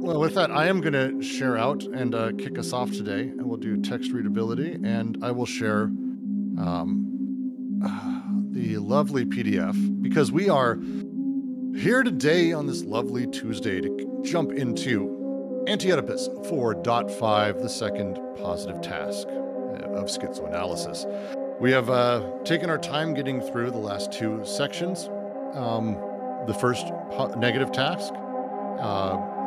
Well, with that, I am going to share out and kick us off today, and we'll do text readability, and I will share the lovely PDF because we are here today on this lovely Tuesday to jump into Anti-Oedipus 4.5, the second positive task of schizoanalysis. We have taken our time getting through the last two sections. The first negative task,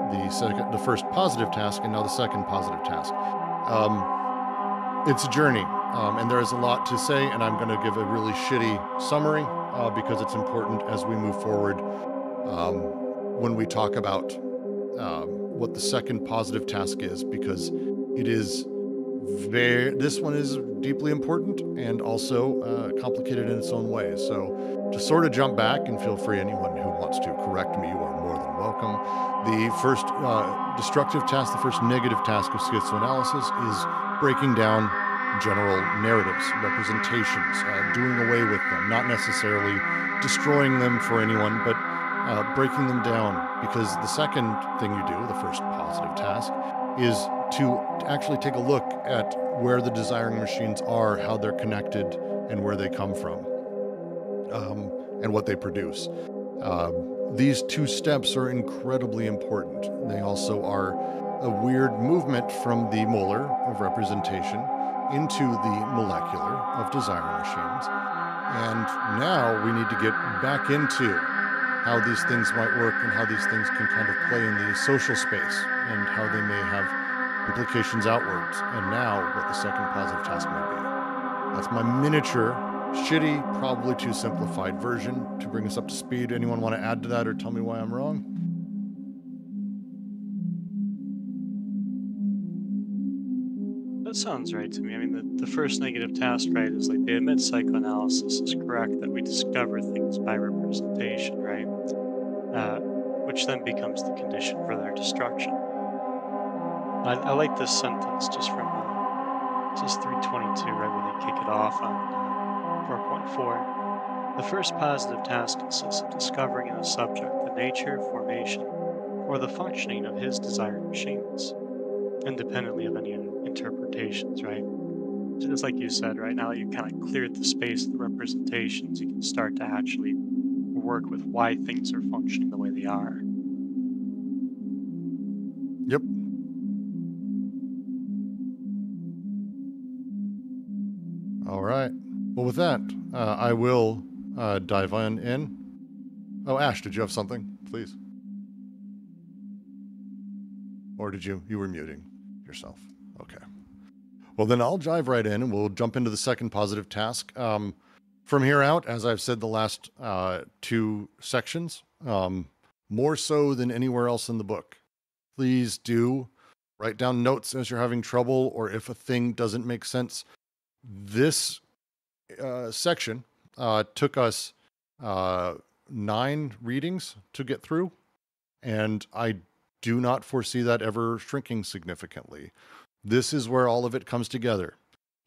the first positive task, and now the second positive task. It's a journey, and there is a lot to say, and I'm going to give a really shitty summary because it's important as we move forward when we talk about what the second positive task is, because it is this one is deeply important and also complicated in its own way. So to sort of jump back, and feel free, anyone who wants to correct me, you are more than welcome. The first destructive task, the first negative task of schizoanalysis is breaking down general narratives, representations, doing away with them, not necessarily destroying them for anyone, but breaking them down, because the second thing you do, the first positive task, is to actually take a look at where the desiring machines are, how they're connected, and where they come from, and what they produce. These two steps are incredibly important. They also are a weird movement from the molar of representation into the molecular of desiring machines. And now we need to get back into how these things might work and how these things can kind of play in the social space and how they may have implications outwards. And now what the second positive task may be. That's my miniature, shitty, probably too simplified version to bring us up to speed. Anyone want to add to that or tell me why I'm wrong? That sounds right to me. I mean, the first negative task, right, is like they admit psychoanalysis is correct, that we discover things by representation, right? Which then becomes the condition for their destruction. I like this sentence just from just 322, right, where they kick it off on 4.4. The first positive task consists of discovering in the subject the nature, formation, or the functioning of his desired machines, independently of any interpretations, right? Just like you said, right, now you kind of cleared the space of the representations, you can start to actually work with why things are functioning the way they are. Yep. All right. Well, with that, I will dive in. Oh, Ash, did you have something? Please. Or did you were muting yourself? Okay. Well, then I'll dive right in and we'll jump into the second positive task. From here out, as I've said the last two sections, more so than anywhere else in the book, please do write down notes as you're having trouble or if a thing doesn't make sense. This section took us 9 readings to get through, and I do not foresee that ever shrinking significantly. This is where all of it comes together.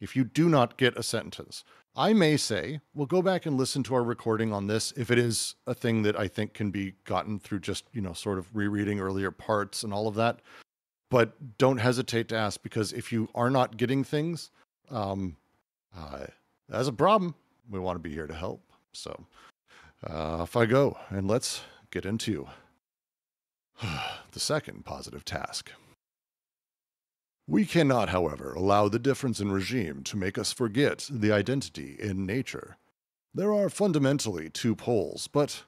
If you do not get a sentence, I may say, we'll go back and listen to our recording on this if it is a thing that I think can be gotten through just, sort of rereading earlier parts and all of that. But don't hesitate to ask, because if you are not getting things, that's a problem. We want to be here to help. So off I go, and let's get into the second positive task. We cannot, however, allow the difference in regime to make us forget the identity in nature. There are fundamentally two poles, but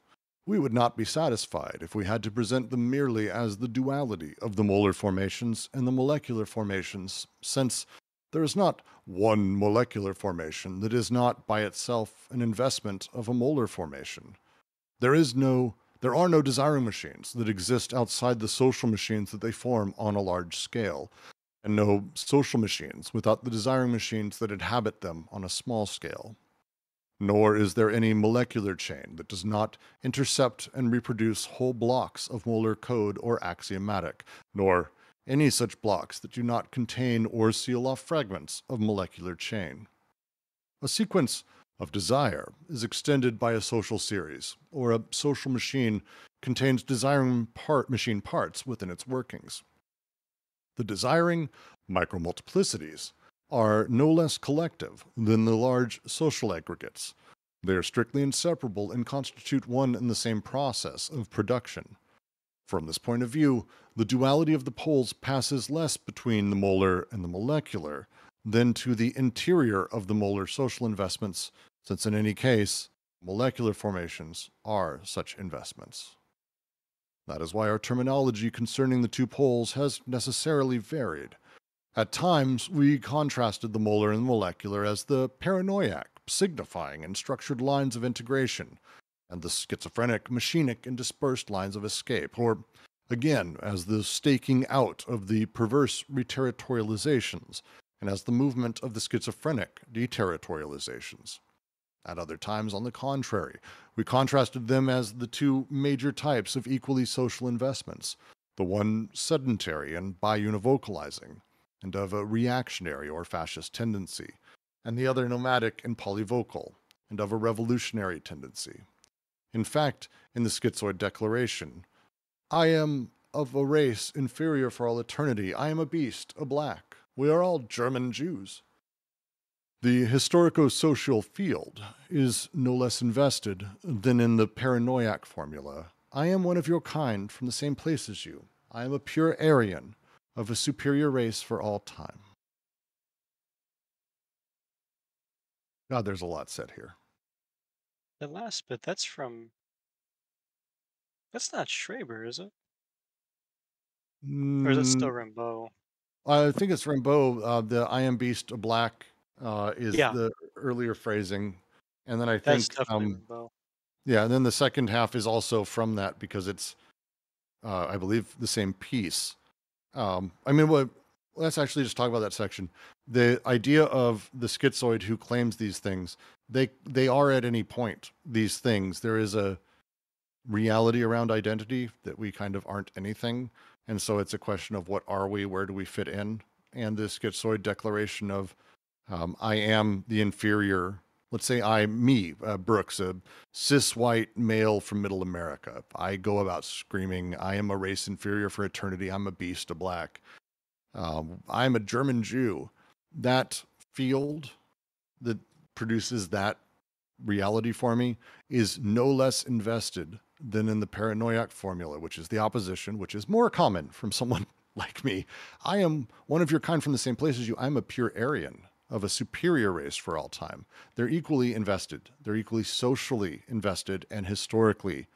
we would not be satisfied if we had to present them merely as the duality of the molar formations and the molecular formations, since there is not one molecular formation that is not by itself an investment of a molar formation. There are no desiring machines that exist outside the social machines that they form on a large scale, and no social machines without the desiring machines that inhabit them on a small scale. Nor is there any molecular chain that does not intercept and reproduce whole blocks of molar code or axiomatic, nor any such blocks that do not contain or seal off fragments of molecular chain. A sequence of desire is extended by a social series, or a social machine contains machine parts within its workings. The desiring micromultiplicities are no less collective than the large social aggregates. They are strictly inseparable and constitute one and the same process of production. From this point of view, the duality of the poles passes less between the molar and the molecular than to the interior of the molar social investments, since in any case, molecular formations are such investments. That is why our terminology concerning the two poles has necessarily varied. At times, we contrasted the molar and the molecular as the paranoiac, signifying and structured lines of integration, and the schizophrenic, machinic, and dispersed lines of escape, or again, as the staking out of the perverse reterritorializations, and as the movement of the schizophrenic deterritorializations. At other times, on the contrary, we contrasted them as the two major types of equally social investments, the one sedentary and biunivocalizing, and of a reactionary or fascist tendency, and the other nomadic and polyvocal, and of a revolutionary tendency. In fact, in the Schizoid Declaration, I am of a race inferior for all eternity. I am a beast, a black. We are all German Jews. The historico-social field is no less invested than in the paranoiac formula. I am one of your kind from the same place as you. I am a pure Aryan of a superior race for all time. God, there's a lot said here. The last bit, that's not Schreber, is it? Or is it still Rimbaud? I think it's Rimbaud. The I am beast, a black is Yeah, the earlier phrasing. And then I that's think, definitely Rimbaud. yeah, and then the second half is also from that because it's, I believe, the same piece. Let's actually just talk about that section. The idea of the schizoid who claims these things, they are at any point these things. There is a reality around identity that we kind of aren't anything. And so it's a question of what are we, where do we fit in? And the schizoid declaration of I am the inferior, let's say Brooks, a cis white male from middle America. I go about screaming, I am a race inferior for eternity. I'm a beast, a black. I'm a German Jew. That field that produces that reality for me is no less invested than in the paranoiac formula, which is the opposition, which is more common from someone like me. I am one of your kind from the same place as you. I'm a pure Aryan of a superior race for all time. They're equally invested. They're equally socially invested and historically,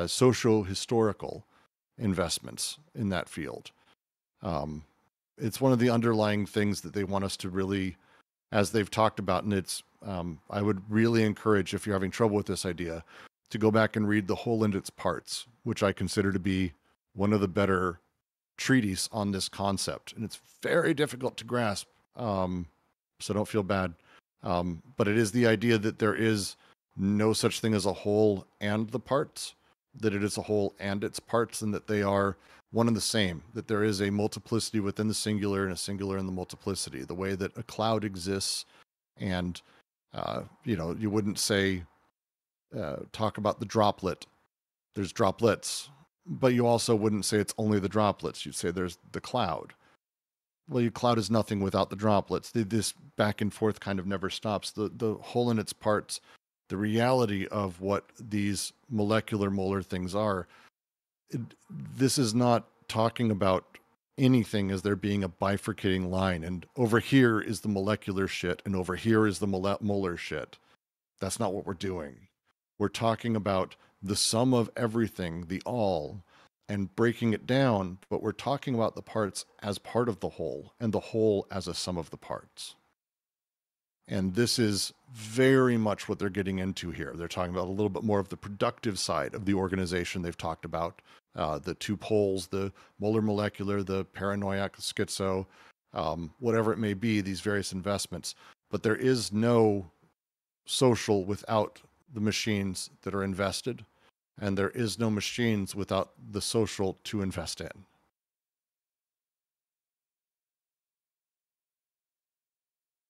socio-historical investments in that field. It's one of the underlying things that they want us to really, as they've talked about, and it's, I would really encourage, if you're having trouble with this idea, to go back and read The Whole and Its Parts, which I consider to be one of the better treatise on this concept. And it's very difficult to grasp, so don't feel bad. But it is the idea that there is no such thing as a whole and the parts, that it is a whole and its parts, and that they are one and the same, that there is a multiplicity within the singular and a singular in the multiplicity, the way that a cloud exists. And, you wouldn't say, talk about the droplet. There's droplets, but you also wouldn't say it's only the droplets. You'd say there's the cloud. Well, your cloud is nothing without the droplets. This back and forth kind of never stops. The whole and its parts, the reality of what these molecular molar things are, this is not talking about anything as there being a bifurcating line, and over here is the molecular shit and over here is the molar shit. That's not what we're doing. We're talking about the sum of everything, the all, and breaking it down, but we're talking about the parts as part of the whole and the whole as a sum of the parts. And this is very much what they're getting into here. They're talking about a little bit more of the productive side of the organization they've talked about, the two poles, the molar molecular, the paranoiac schizo, whatever it may be, these various investments. But there is no social without the machines that are invested, and there is no machines without the social to invest in.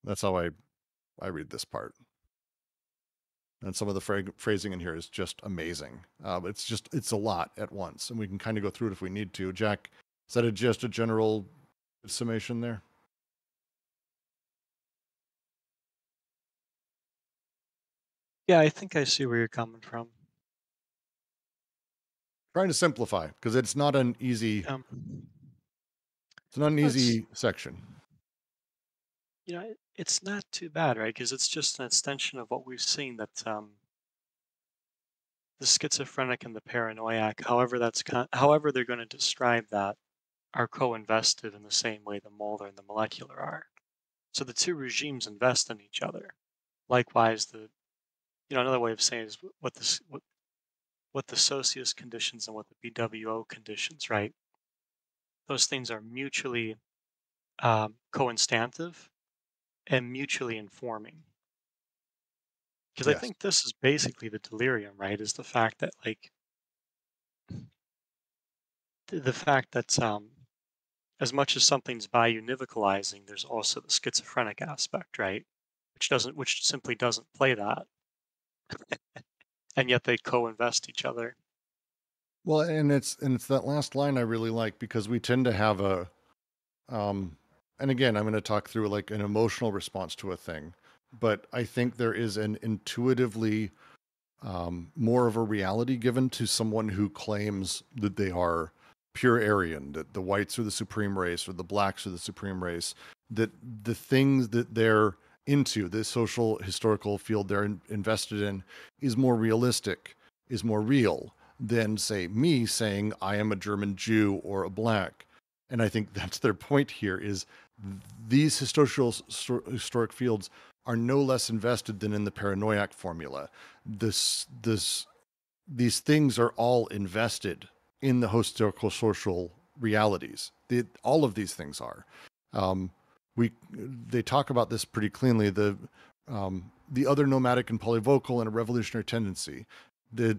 That's how I read this part. And some of the phrasing in here is just amazing. It's a lot at once, and we can kind of go through it if we need to. Jack, is that just a general summation there? Yeah, I think I see where you're coming from. Trying to simplify because it's not an easy. Um, It's not an it's easy section. it's not too bad, right? Because it's just an extension of what we've seen that the schizophrenic and the paranoiac, however they're going to describe that, are co-invested in the same way the molar and the molecular are. So the two regimes invest in each other. Likewise, another way of saying is what the socius conditions and what the BWO conditions, right? Those things are mutually co-instantive and mutually informing. Because I Yes. think this is basically the delirium, right? Is the fact that the fact that as much as something's biunivocalizing, there's also the schizophrenic aspect, right? Which simply doesn't play that, and yet they co-invest each other. Well, and it's that last line I really like because we tend to have a um and again, I'm going to talk through like an emotional response to a thing, but I think there is an intuitively more of a reality given to someone who claims that they are pure Aryan, that the whites are the supreme race or the blacks are the supreme race, that the things that they're into, the social historical field they're invested in, is more realistic, is more real than, say, me saying I am a German Jew or a black. And I think that's their point here is these historic fields are no less invested than in the paranoiac formula. These things are all invested in the historical social realities. All of these things are. Um, they talk about this pretty cleanly. The other nomadic and polyvocal and a revolutionary tendency. The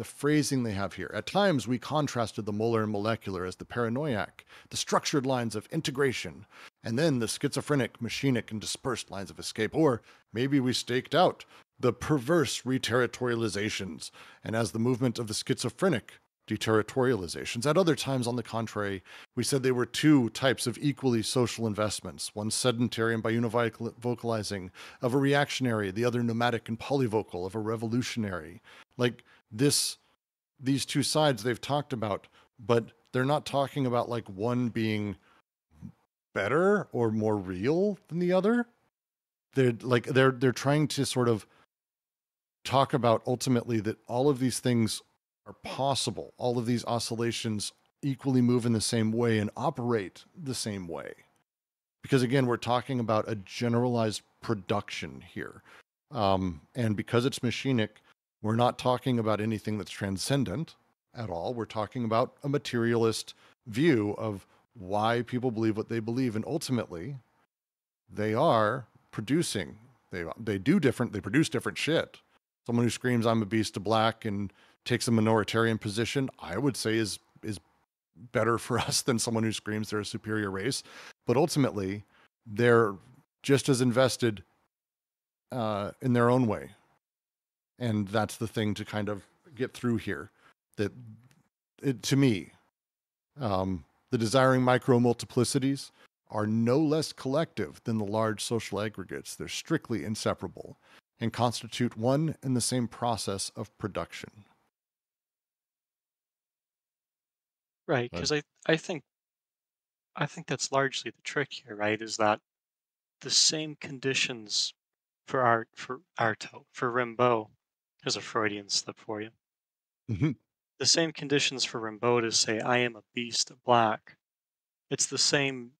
phrasing they have here. At times, we contrasted the molar and molecular as the paranoiac, the structured lines of integration, and then the schizophrenic, machinic, and dispersed lines of escape. Or maybe we staked out the perverse reterritorializations, and as the movement of the schizophrenic deterritorializations. At other times, on the contrary, we said they were two types of equally social investments, one sedentary and biunivocalizing of a reactionary, the other nomadic and polyvocal of a revolutionary. Like these two sides they've talked about, but they're not talking about like one being better or more real than the other. They're trying to sort of talk about ultimately that all of these things are possible. All of these oscillations equally move in the same way and operate the same way. Because again, we're talking about a generalized production here. And because it's machinic, we're not talking about anything that's transcendent at all. We're talking about a materialist view of why people believe what they believe. And ultimately, they are producing. They produce different shit. Someone who screams I'm a beast of black and takes a minoritarian position, I would say is better for us than someone who screams they're a superior race. But ultimately, they're just as invested in their own way. And that's the thing to kind of get through here. To me, the desiring micro multiplicities are no less collective than the large social aggregates. They're strictly inseparable and constitute one and the same process of production. Right, But, because I think that's largely the trick here, right? Is that the same conditions for Artaud, for Rimbaud, there's a Freudian slip for you. mhm. The same conditions for Rimbaud to say I am a beast of black. It's the same,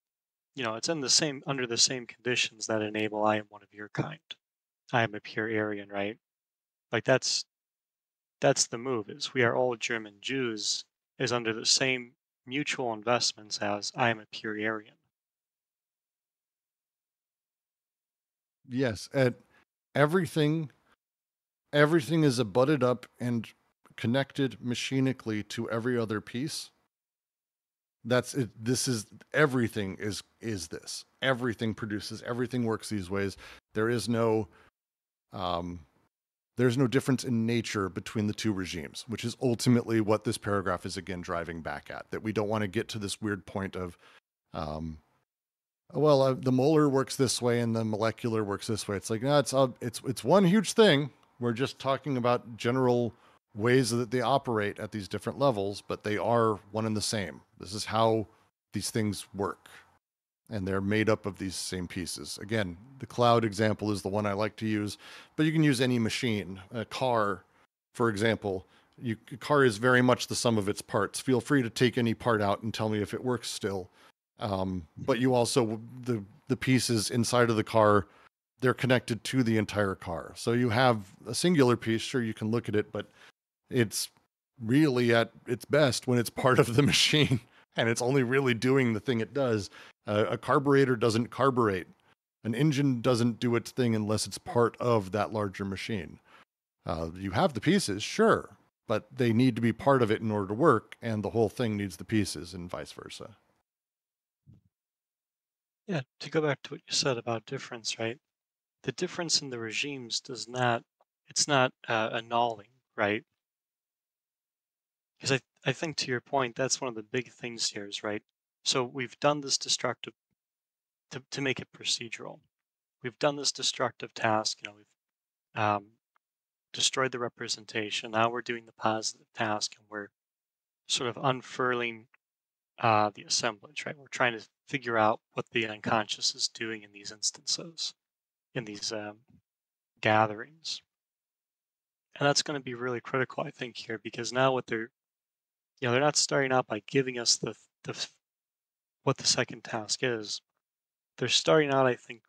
it's in the same under the same conditions that enable I am one of your kind. I am a pure Aryan, right? Like that's the move is we are all German Jews is under the same mutual investments as I am a pure Aryan. Yes, and everything everything is abutted up and connected machinically to every other piece. That's it. This is everything is this. Everything produces, everything works these ways. There is no um There's no difference in nature between the two regimes, which is ultimately what this paragraph is again driving back at, that we don't want to get to this weird point of, um, the molar works this way and the molecular works this way. It's like, no, it's one huge thing. We're just talking about general ways that they operate at these different levels, but they are one and the same. This is how these things work, and they're made up of these same pieces. Again, the cloud example is the one I like to use, but you can use any machine. A car, for example, a car is very much the sum of its parts. Feel free to take any part out and tell me if it works still. But you also, the pieces inside of the car, they're connected to the entire car. So you have a singular piece, sure, you can look at it, but it's really at its best when it's part of the machine and it's only really doing the thing it does. A carburetor doesn't carburate. An engine doesn't do its thing unless it's part of that larger machine. You have the pieces, sure, but they need to be part of it in order to work, and the whole thing needs the pieces and vice versa. Yeah, to go back to what you said about difference, right? The difference in the regimes does not, it's not annulling, right? Because I think to your point, that's one of the big things here is, right? So we've done this destructive, to make it procedural. We've done this destructive task, we've destroyed the representation. Now we're doing the positive task and we're sort of unfurling the assemblage, right? We're trying to figure out what the unconscious is doing in these instances, in these gatherings. And that's going to be really critical, I think, here, because now what they're not starting out by giving us the what the second task is. They're starting out, I think,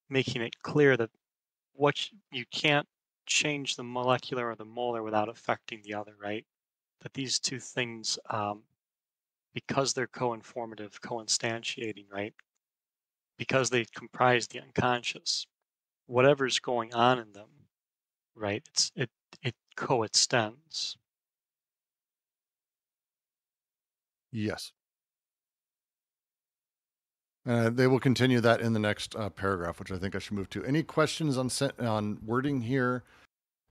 making it clear that you can't change the molecular or the molar without affecting the other, right? That these two things, because they're co-informative, co-instantiating, right? Because they comprise the unconscious, whatever's going on in them, right? It co-extends. Yes. They will continue that in the next paragraph, which I think I should move to. Any questions on wording here?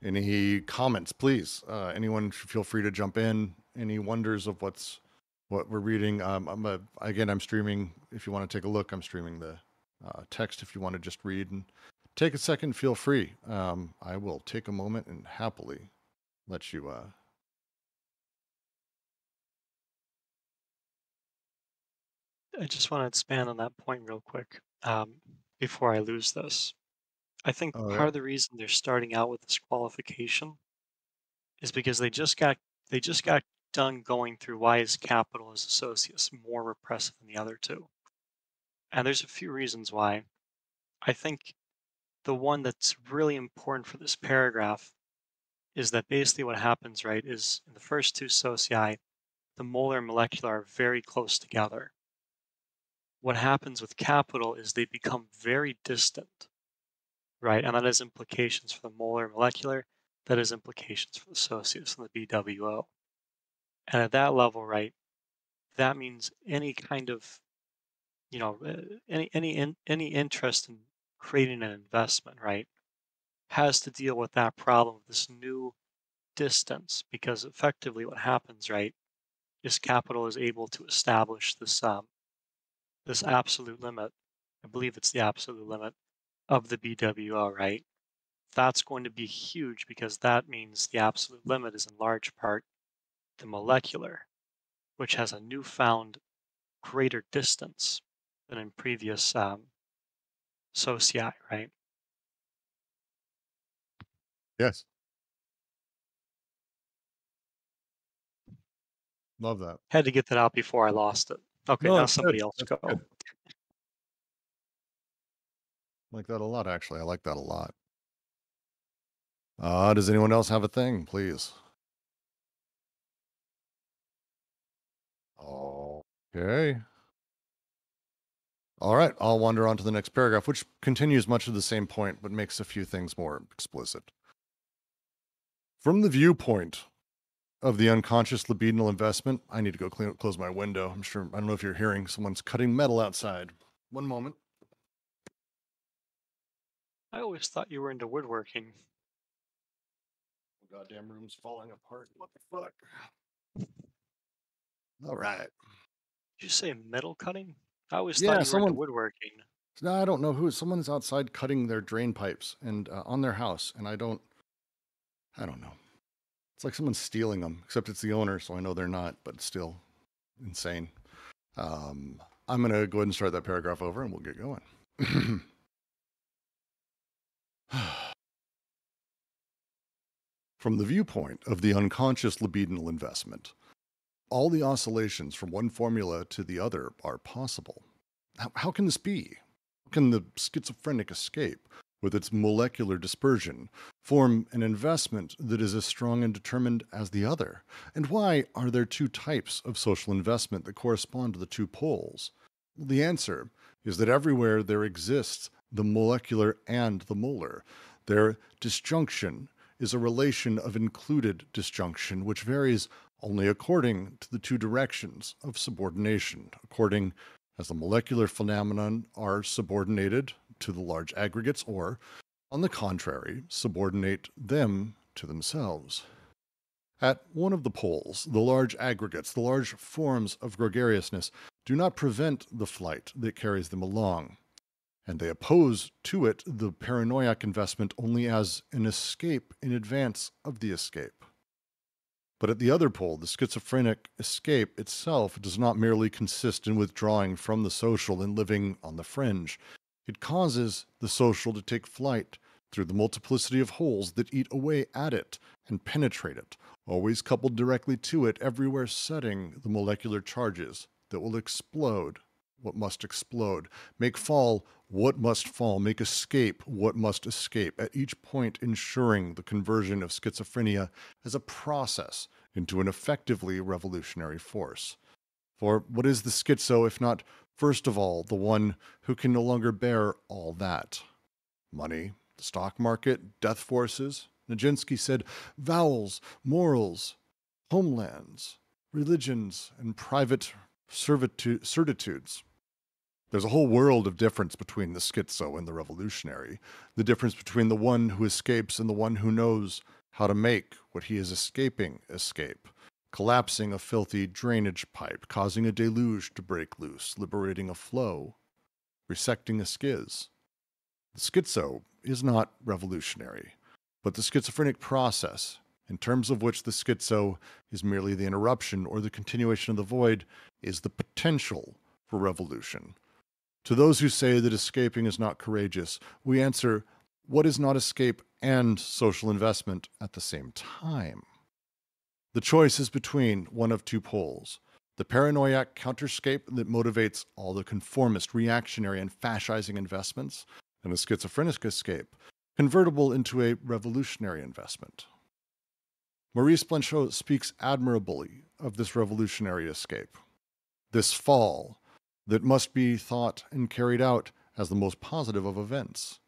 Any comments, please? Anyone should feel free to jump in. Any wonders of what we're reading? I'm streaming. If you want to take a look, I'm streaming the text. If you want to just read and take a second, feel free. I will take a moment and happily let you. I just want to expand on that point real quick before I lose this. I think Oh part yeah. of the reason they're starting out with this qualification is because they just got done going through why is capital as associates more repressive than the other two. And there's a few reasons why. I think the one that's really important for this paragraph is that basically what happens, right, is in the first two socii, the molar and molecular are very close together. What happens with capital is they become very distant, right? And that has implications for the molar and molecular, that has implications for the socius and the BWO. And at that level, right, that means any kind of, any interest in creating an investment, right, has to deal with that problem of this new distance, because effectively what happens, right, is capital is able to establish this absolute limit. I believe it's the absolute limit of the BWO, right? That's going to be huge because that means the absolute limit is in large part the molecular, which has a newfound greater distance than in previous socii, right? Yes. Love that. Had to get that out before I lost it. Okay, No, now that's good. somebody else That's go. good. I like that a lot, actually. I like that a lot. Does anyone else have a thing, please? Okay. All right, I'll wander on to the next paragraph, which continues much of the same point, but makes a few things more explicit. From the viewpoint of the unconscious libidinal investment, I need to go close my window. I don't know if you're hearing someone's cutting metal outside. One moment. I always thought you were into woodworking. Goddamn room's falling apart. What the fuck? All right. Did you say metal cutting? I always thought Yeah, you were into someone. woodworking. No, I don't know who. Someone's outside cutting their drain pipes and on their house, and I don't know. It's like someone's stealing them, except it's the owner, so I know they're not, but it's still insane. I'm going to go ahead and start that paragraph over, and we'll get going. From the viewpoint of the unconscious libidinal investment, all the oscillations from one formula to the other are possible. How can this be? How can the schizophrenic escape, with its molecular dispersion, form an investment that is as strong and determined as the other? And why are there two types of social investment that correspond to the two poles? Well, the answer is that everywhere there exists the molecular and the molar. Their disjunction is a relation of included disjunction, which varies only according to the two directions of subordination, according as the molecular phenomenon are subordinated to the large aggregates, or, on the contrary, subordinate them to themselves. At one of the poles, the large aggregates, the large forms of gregariousness, do not prevent the flight that carries them along, and they oppose to it the paranoiac investment only as an escape in advance of the escape. But at the other pole, the schizophrenic escape itself does not merely consist in withdrawing from the social and living on the fringe. It causes the social to take flight through the multiplicity of holes that eat away at it and penetrate it, always coupled directly to it, everywhere setting the molecular charges that will explode what must explode, make fall what must fall, make escape what must escape, at each point ensuring the conversion of schizophrenia as a process into an effectively revolutionary force. For what is the schizo if not, first of all, the one who can no longer bear all that? Money, the stock market, death forces. Nijinsky said, vowels, morals, homelands, religions, and private certitudes. There's a whole world of difference between the schizo and the revolutionary, the difference between the one who escapes and the one who knows how to make what he is escaping escape, collapsing a filthy drainage pipe, causing a deluge to break loose, liberating a flow, resecting a schiz. The schizo is not revolutionary, but the schizophrenic process, in terms of which the schizo is merely the interruption or the continuation of the void, is the potential for revolution. To those who say that escaping is not courageous, we answer, what is not escape and social investment at the same time? The choice is between one of two poles, the paranoiac counterscape that motivates all the conformist, reactionary, and fascising investments, and the schizophrenic escape, convertible into a revolutionary investment. Maurice Blanchot speaks admirably of this revolutionary escape, this fall that must be thought and carried out as the most positive of events.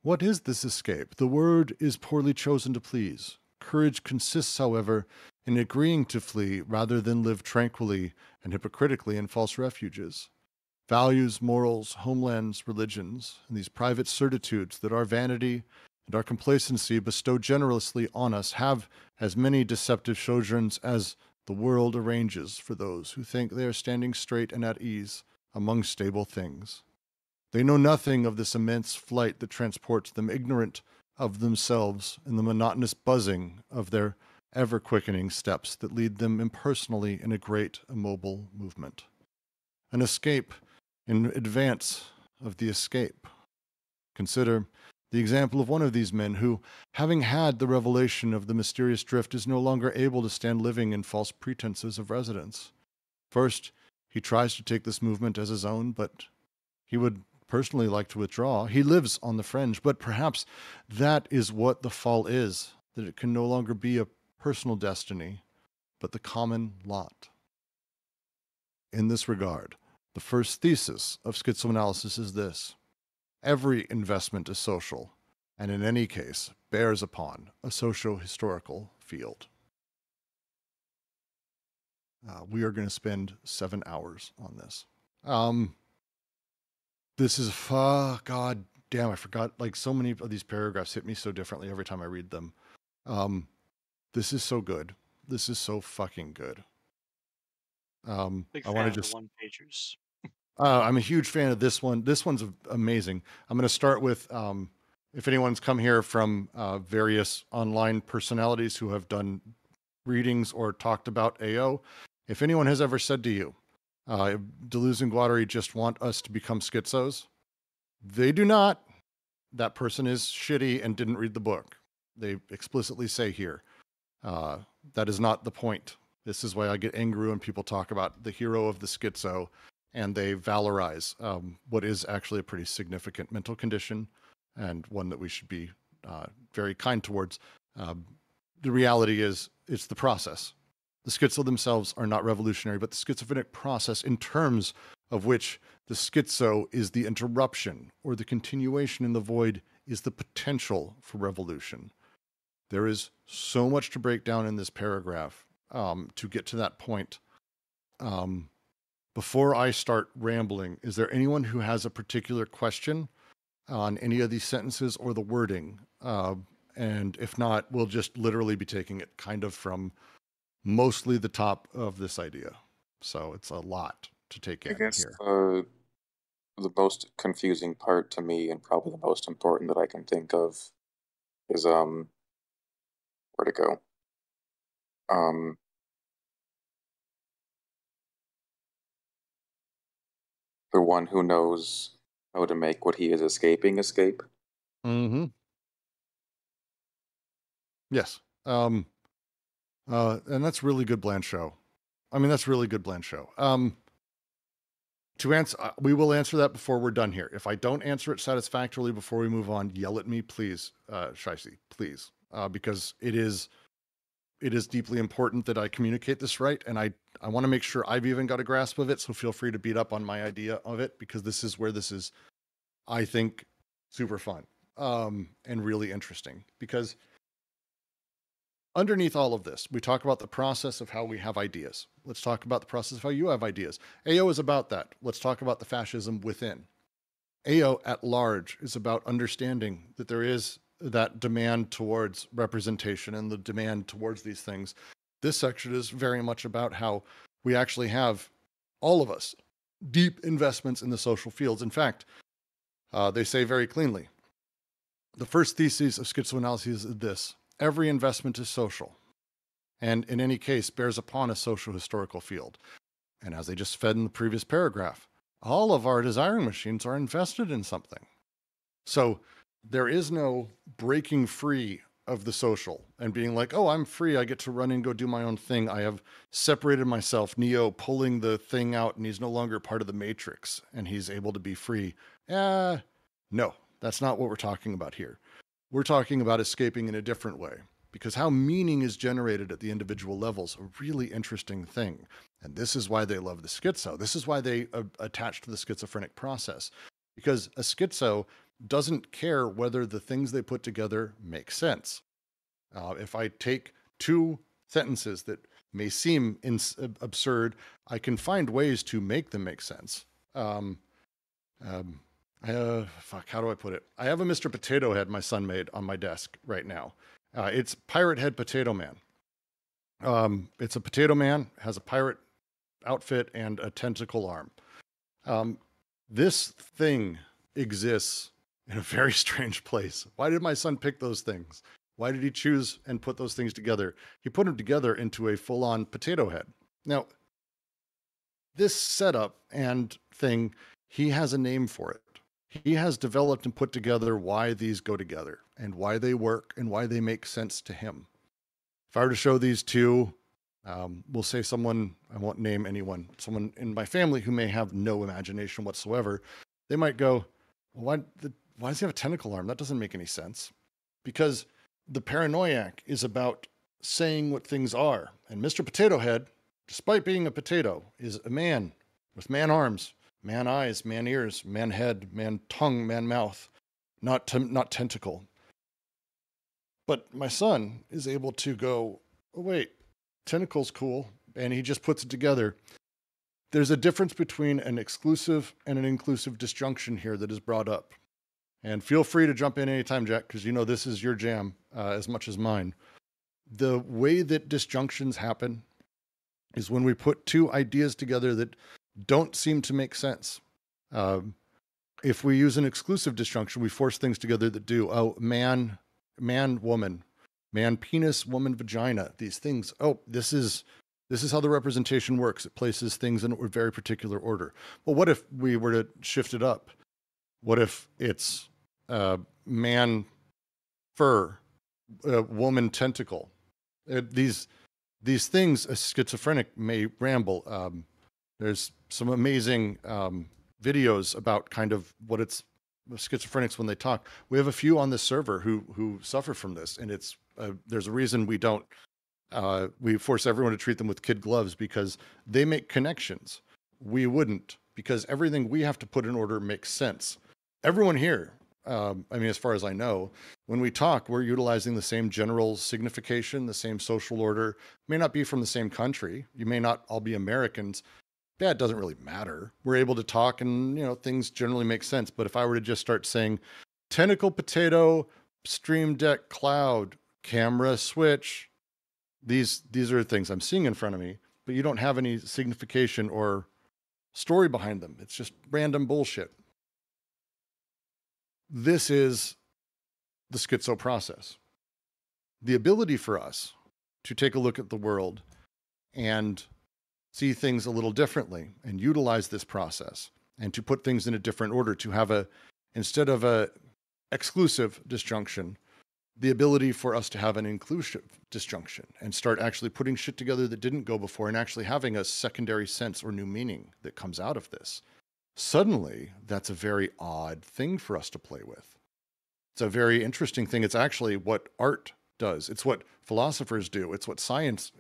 What is this escape? The word is poorly chosen to please. Courage consists, however, in agreeing to flee rather than live tranquilly and hypocritically in false refuges. Values, morals, homelands, religions, and these private certitudes that our vanity and our complacency bestow generously on us have as many deceptive sojourns as the world arranges for those who think they are standing straight and at ease among stable things. They know nothing of this immense flight that transports them, ignorant of themselves in the monotonous buzzing of their ever-quickening steps that lead them impersonally in a great immobile movement. An escape in advance of the escape. Consider the example of one of these men who, having had the revelation of the mysterious drift, is no longer able to stand living in false pretenses of residence. First, he tries to take this movement as his own, but he would personally like to withdraw. He lives on the fringe, but perhaps that is what the fall is, that it can no longer be a personal destiny, but the common lot. In this regard, the first thesis of schizoanalysis is this: every investment is social, and in any case bears upon a socio-historical field. We are going to spend 7 hours on this. This is, God damn, I forgot, like so many of these paragraphs hit me so differently every time I read them. This is so good. This is so fucking good. Big I fan want to of the just, one-pagers. I'm a huge fan of this one. This one's amazing. I'm going to start with, if anyone's come here from various online personalities who have done readings or talked about AO, if anyone has ever said to you, Deleuze and Guattari just want us to become schizos, they do not. That person is shitty and didn't read the book. They explicitly say here, that is not the point. This is why I get angry when people talk about the hero of the schizo and they valorize what is actually a pretty significant mental condition and one that we should be very kind towards. The reality is it's the process. The schizo themselves are not revolutionary, but the schizophrenic process in terms of which the schizo is the interruption or the continuation in the void is the potential for revolution. There is so much to break down in this paragraph to get to that point. Before I start rambling, is there anyone who has a particular question on any of these sentences or the wording? And if not, we'll just literally be taking it kind of from mostly the top of this idea. So it's a lot to take I in guess here. the most confusing part to me, and probably the most important that I can think of, is where to go? The one who knows how to make what he is escaping escape. Mm-hmm. Yes. And that's really good Blanchot. I mean, that's really good Blanchot. To answer, we will answer that before we're done here. If I don't answer it satisfactorily before we move on, yell at me, please, Shaisi, please, because it is deeply important that I communicate this right, and I want to make sure I've even got a grasp of it. So feel free to beat up on my idea of it, because this is where this is, I think, super fun and really interesting. Because underneath all of this, we talk about the process of how we have ideas. Let's talk about the process of how you have ideas. AO is about that. Let's talk about the fascism within. AO at large is about understanding that there is that demand towards representation and the demand towards these things. This section is very much about how we actually have, all of us, deep investments in the social fields. In fact, they say very cleanly, the first thesis of schizoanalysis is this: every investment is social, and in any case bears upon a social historical field. And as they just fed in the previous paragraph, all of our desiring machines are invested in something. So there is no breaking free of the social and being like, oh, I'm free, I get to run and go do my own thing. I have separated myself, Neo pulling the thing out, and he's no longer part of the matrix and he's able to be free. No, that's not what we're talking about here. We're talking about escaping in a different way, because how meaning is generated at the individual level is a really interesting thing. And this is why they love the schizo. This is why they attach to the schizophrenic process, because a schizo doesn't care whether the things they put together make sense. If I take two sentences that may seem absurd, I can find ways to make them make sense. How do I put it? I have a Mr. Potato Head my son made on my desk right now. It's Pirate Head Potato Man. It's a potato man, has a pirate outfit and a tentacle arm. This thing exists in a very strange place. Why did my son pick those things? Why did he choose and put those things together? He put them together into a full-on potato head. Now, this setup and thing, he has a name for it. He has developed and put together why these go together and why they work and why they make sense to him. If I were to show these to, we'll say someone, I won't name anyone, someone in my family who may have no imagination whatsoever, they might go, why does he have a tentacle arm? That doesn't make any sense. Because the paranoiac is about saying what things are. And Mr. Potato Head, despite being a potato, is a man with man arms, man eyes, man ears, man head, man tongue, man mouth, not tentacle. But my son is able to go, oh wait, tentacle's cool, and he just puts it together. There's a difference between an exclusive and an inclusive disjunction here that is brought up. And feel free to jump in anytime, Jack, because you know this is your jam as much as mine. The way that disjunctions happen is when we put two ideas together that don't seem to make sense. If we use an exclusive disjunction, we force things together that do. Oh, man, woman, man, penis, woman, vagina. These things. Oh, this is how the representation works. It places things in a very particular order. Well, what if we were to shift it up? What if it's man, fur, woman, tentacle? These things, a schizophrenic may ramble. There's some amazing videos about kind of what it's schizophrenics when they talk. We have a few on this server who suffer from this, and it's there's a reason we don't we force everyone to treat them with kid gloves, because they make connections. We wouldn't, because everything we have to put in order makes sense. Everyone here, I mean, as far as I know, when we talk, we're utilizing the same general signification, the same social order. May not be from the same country. You may not all be Americans. That doesn't really matter. We're able to talk, and things generally make sense. But if I were to just start saying tentacle, potato, stream deck, cloud, camera, switch, these are things I'm seeing in front of me, but you don't have any signification or story behind them. It's just random bullshit. This is the schizo process. The ability for us to take a look at the world and see things a little differently and utilize this process, and to put things in a different order, to have instead of a exclusive disjunction, the ability for us to have an inclusive disjunction and start actually putting shit together that didn't go before, and actually having a secondary sense or new meaning that comes out of this. Suddenly, that's a very odd thing for us to play with. It's a very interesting thing. It's actually what art does. It's what philosophers do. It's what science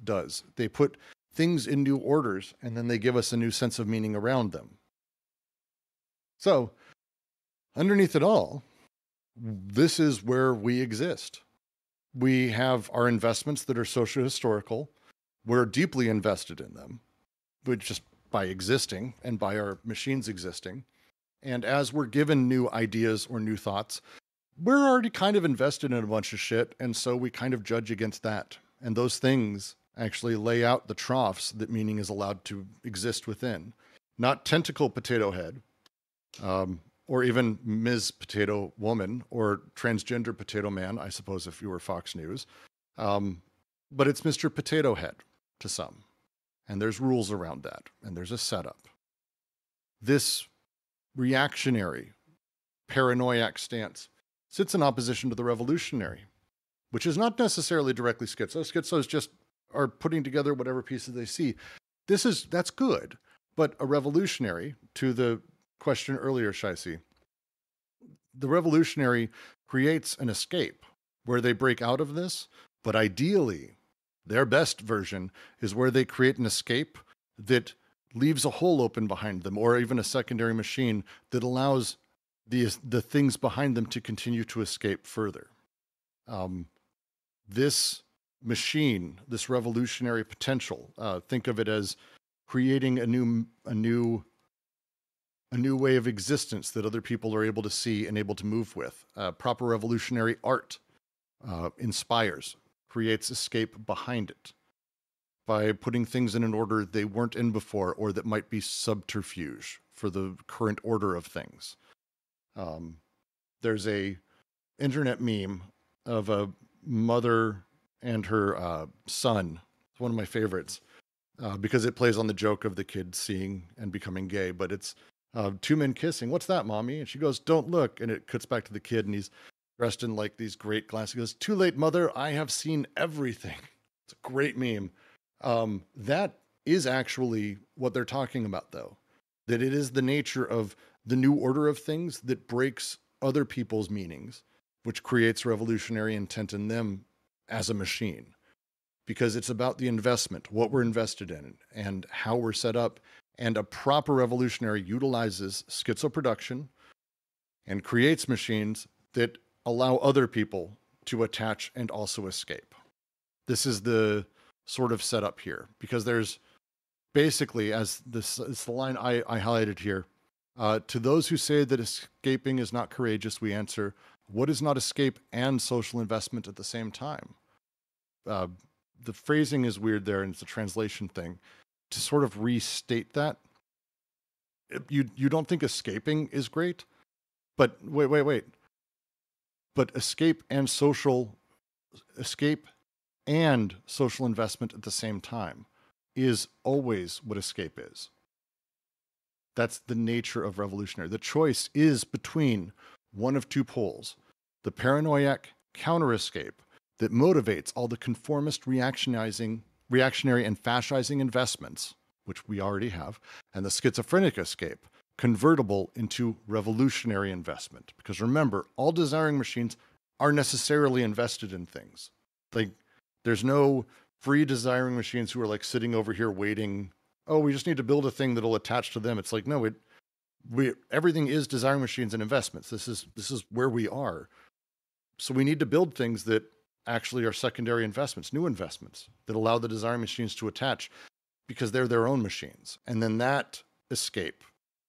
does. They put things in new orders, and then they give us a new sense of meaning around them. So, underneath it all, this is where we exist. We have our investments that are socio-historical. We're deeply invested in them, but just by existing and by our machines existing. And as we're given new ideas or new thoughts, we're already kind of invested in a bunch of shit, and so we kind of judge against that. And those things actually lay out the troughs that meaning is allowed to exist within. Not tentacle potato head, or even Ms. Potato Woman, or transgender potato man, I suppose, if you were Fox News. But it's Mr. Potato Head to some. And there's rules around that, and there's a setup. This reactionary, paranoiac stance sits in opposition to the revolutionary, which is not necessarily directly schizo. Schizos just are putting together whatever pieces they see. That's good. But a revolutionary, to the question earlier, Shaisi, the revolutionary creates an escape where they break out of this, but ideally, their best version is where they create an escape that leaves a hole open behind them, or even a secondary machine that allows the things behind them to continue to escape further. This machine, this revolutionary potential, think of it as creating a new way of existence that other people are able to see and able to move with. Proper revolutionary art inspires, creates escape behind it by putting things in an order they weren't in before, or that might be subterfuge for the current order of things. There's a internet meme of a mother and her son. It's one of my favorites because it plays on the joke of the kid seeing and becoming gay, but it's two men kissing. What's that, mommy? And she goes, don't look. And it cuts back to the kid, and he's dressed in like these great glasses. He goes, too late, mother. I have seen everything. It's a great meme. That is actually what they're talking about, though. That it is the nature of the new order of things that breaks other people's meanings, which creates revolutionary intent in them as a machine. Because it's about the investment, what we're invested in, and how we're set up. And a proper revolutionary utilizes schizoproduction and creates machines that allow other people to attach and also escape. This is the sort of setup here, because there's basically, as this is the line I highlighted here, to those who say that escaping is not courageous, we answer, what is not escape and social investment at the same time? the phrasing is weird there, and it's a translation thing. To sort of restate that, you don't think escaping is great, but wait. But escape and social investment at the same time is always what escape is. That's the nature of revolutionary. The choice is between one of two poles: the paranoiac counter-escape that motivates all the conformist reactionary and fascizing investments, which we already have, and the schizophrenic escape, convertible into revolutionary investment. Because remember, all desiring machines are necessarily invested in things. Like, there's no free desiring machines who are like sitting over here waiting. Oh, we just need to build a thing that'll attach to them. It's like, no, everything is desiring machines and investments. This is where we are. So we need to build things that actually are secondary investments, new investments that allow the desiring machines to attach because they're their own machines. And then that escape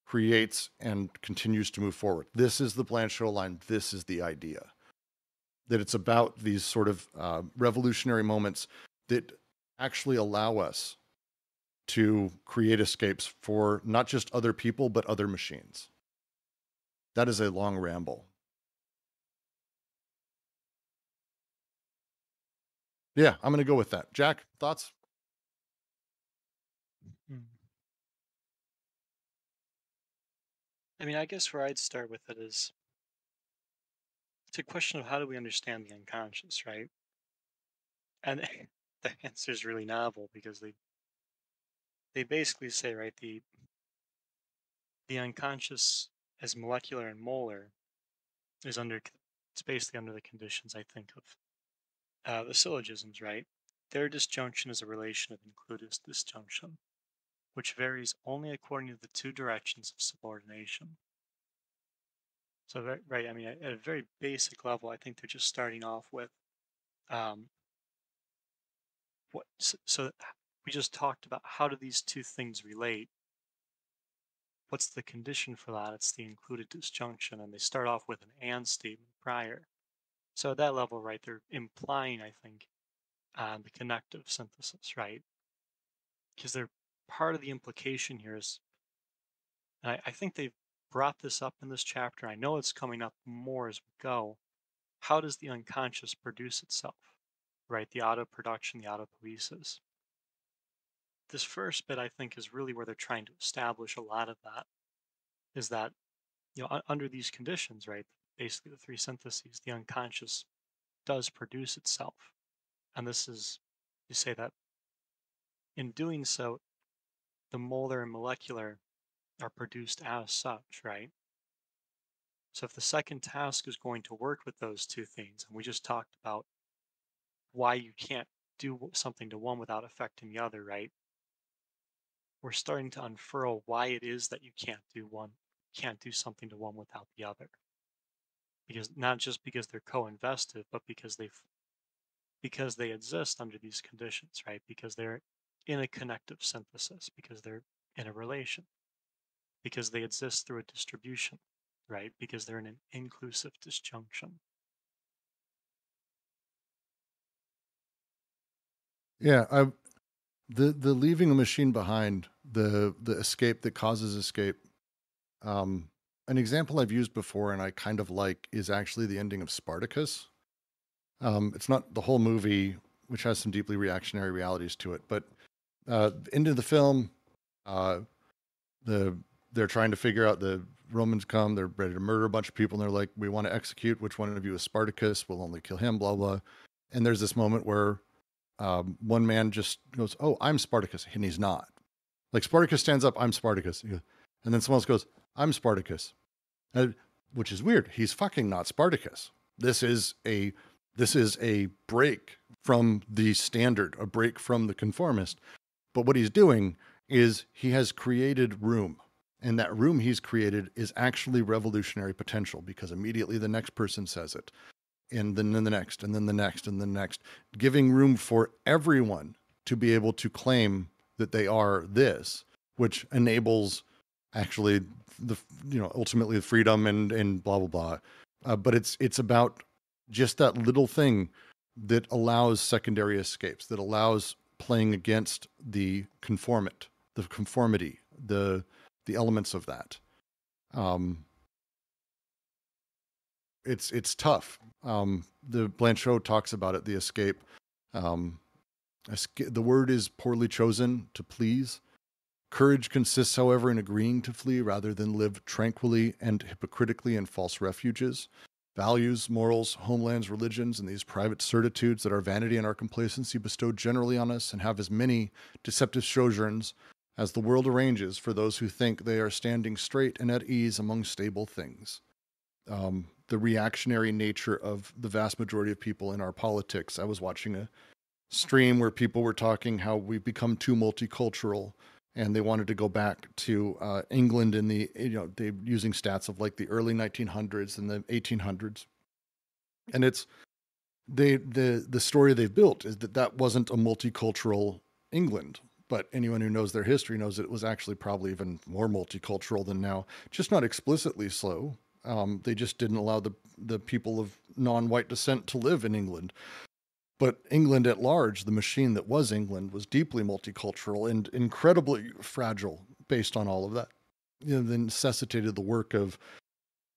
creates and continues to move forward. This is the Blanchot line. This is the idea. That it's about these sort of revolutionary moments that actually allow us to create escapes for not just other people, but other machines. That is a long ramble. Yeah, I'm going to go with that. Jack, thoughts? I mean, I guess where I'd start with it is it's a question of how do we understand the unconscious, right? And the answer is really novel because they basically say, right, the unconscious as molecular and molar is it's basically under the conditions, I think, of the syllogisms, right? Their disjunction is a relation of included disjunction, which varies only according to the two directions of subordination. So, right, I mean, at a very basic level, I think they're just starting off with so we just talked about how do these two things relate. What's the condition for that? It's the included disjunction, and they start off with an and statement prior. So at that level, right, they're implying, I think, the connective synthesis, right? Because they're part of the implication here is, and I think they've brought this up in this chapter. I know it's coming up more as we go. How does the unconscious produce itself, right? The autoproduction, the autopoiesis. This first bit, I think, is really where they're trying to establish a lot of that, is that, under these conditions, right, basically the three syntheses, the unconscious does produce itself. And this is, you say that in doing so, the molar and molecular are produced as such, right? So if the second task is going to work with those two things, and we just talked about why you can't do something to one without affecting the other, right? We're starting to unfurl why it is that you can't do something to one without the other. Because not just because they're co-invested, but because they exist under these conditions, right? Because they're in a connective synthesis, because they're in a relation, because they exist through a distribution, right? Because they're in an inclusive disjunction. Yeah, the leaving a machine behind, the escape that causes escape. An example I've used before and I kind of like is actually the ending of Spartacus. It's not the whole movie, which has some deeply reactionary realities to it, but end of the film, they're trying to figure out, the Romans come, they're ready to murder a bunch of people, and they're like, we want to execute, which one of you is Spartacus? We'll only kill him, blah, blah. And there's this moment where one man just goes, oh, I'm Spartacus, and he's not. Like, Spartacus stands up, I'm Spartacus. And then someone else goes, I'm Spartacus. Which is weird. He's fucking not Spartacus. This is a break from the standard, a break from the conformist. But what he's doing is he has created room. And that room he's created is actually revolutionary potential, because immediately the next person says it. And then the next, and then the next, and the next, giving room for everyone to be able to claim that they are this, which enables actually ultimately the freedom and blah, blah, blah. But it's about just that little thing that allows secondary escapes, that allows playing against the conformity, the elements of that. It's tough. The Blanchot talks about it, the escape. The word is poorly chosen to please. Courage consists, however, in agreeing to flee rather than live tranquilly and hypocritically in false refuges. Values, morals, homelands, religions, and these private certitudes that our vanity and our complacency bestow generally on us and have as many deceptive sojourns as the world arranges for those who think they are standing straight and at ease among stable things. The reactionary nature of the vast majority of people in our politics. I was watching a stream where people were talking how we've become too multicultural, and they wanted to go back to England in the, they're using stats of like the early 1900s and the 1800s. And it's the story they've built is that wasn't a multicultural England. But anyone who knows their history knows that it was actually probably even more multicultural than now, just not explicitly so. They just didn't allow the people of non-white descent to live in England. But England at large, the machine that was England, was deeply multicultural and incredibly fragile based on all of that. That necessitated the work of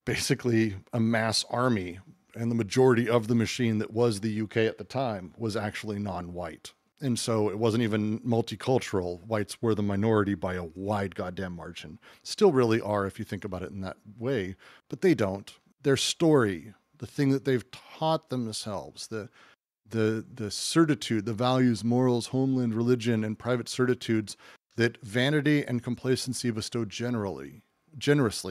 basically a mass army, and the majority of the machine that was the UK at the time was actually non-white. And so it wasn't even multicultural. Whites were the minority by a wide goddamn margin. Still really are if you think about it in that way, but they don't. Their story, the thing that they've taught themselves, the certitude, the values, morals, homeland, religion, and private certitudes that vanity and complacency bestow generously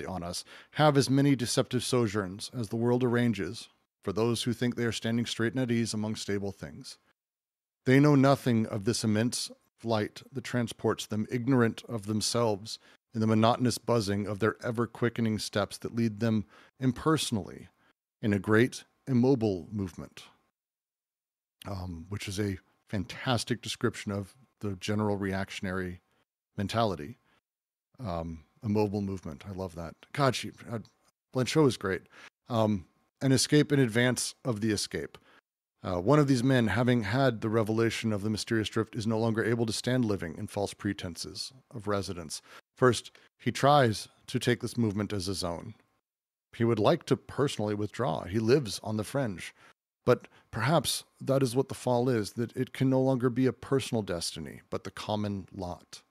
on us, have as many deceptive sojourns as the world arranges for those who think they are standing straight and at ease among stable things. They know nothing of this immense flight that transports them, ignorant of themselves, in the monotonous buzzing of their ever-quickening steps that lead them impersonally in a great immobile movement. Which is a fantastic description of the general reactionary mentality. A mobile movement. I love that. God, Blanchot is great. An escape in advance of the escape. One of these men, having had the revelation of the mysterious drift, is no longer able to stand living in false pretenses of residence. First, he tries to take this movement as his own. He would like to personally withdraw. He lives on the fringe. But perhaps that is what the fall is, that it can no longer be a personal destiny, but the common lot.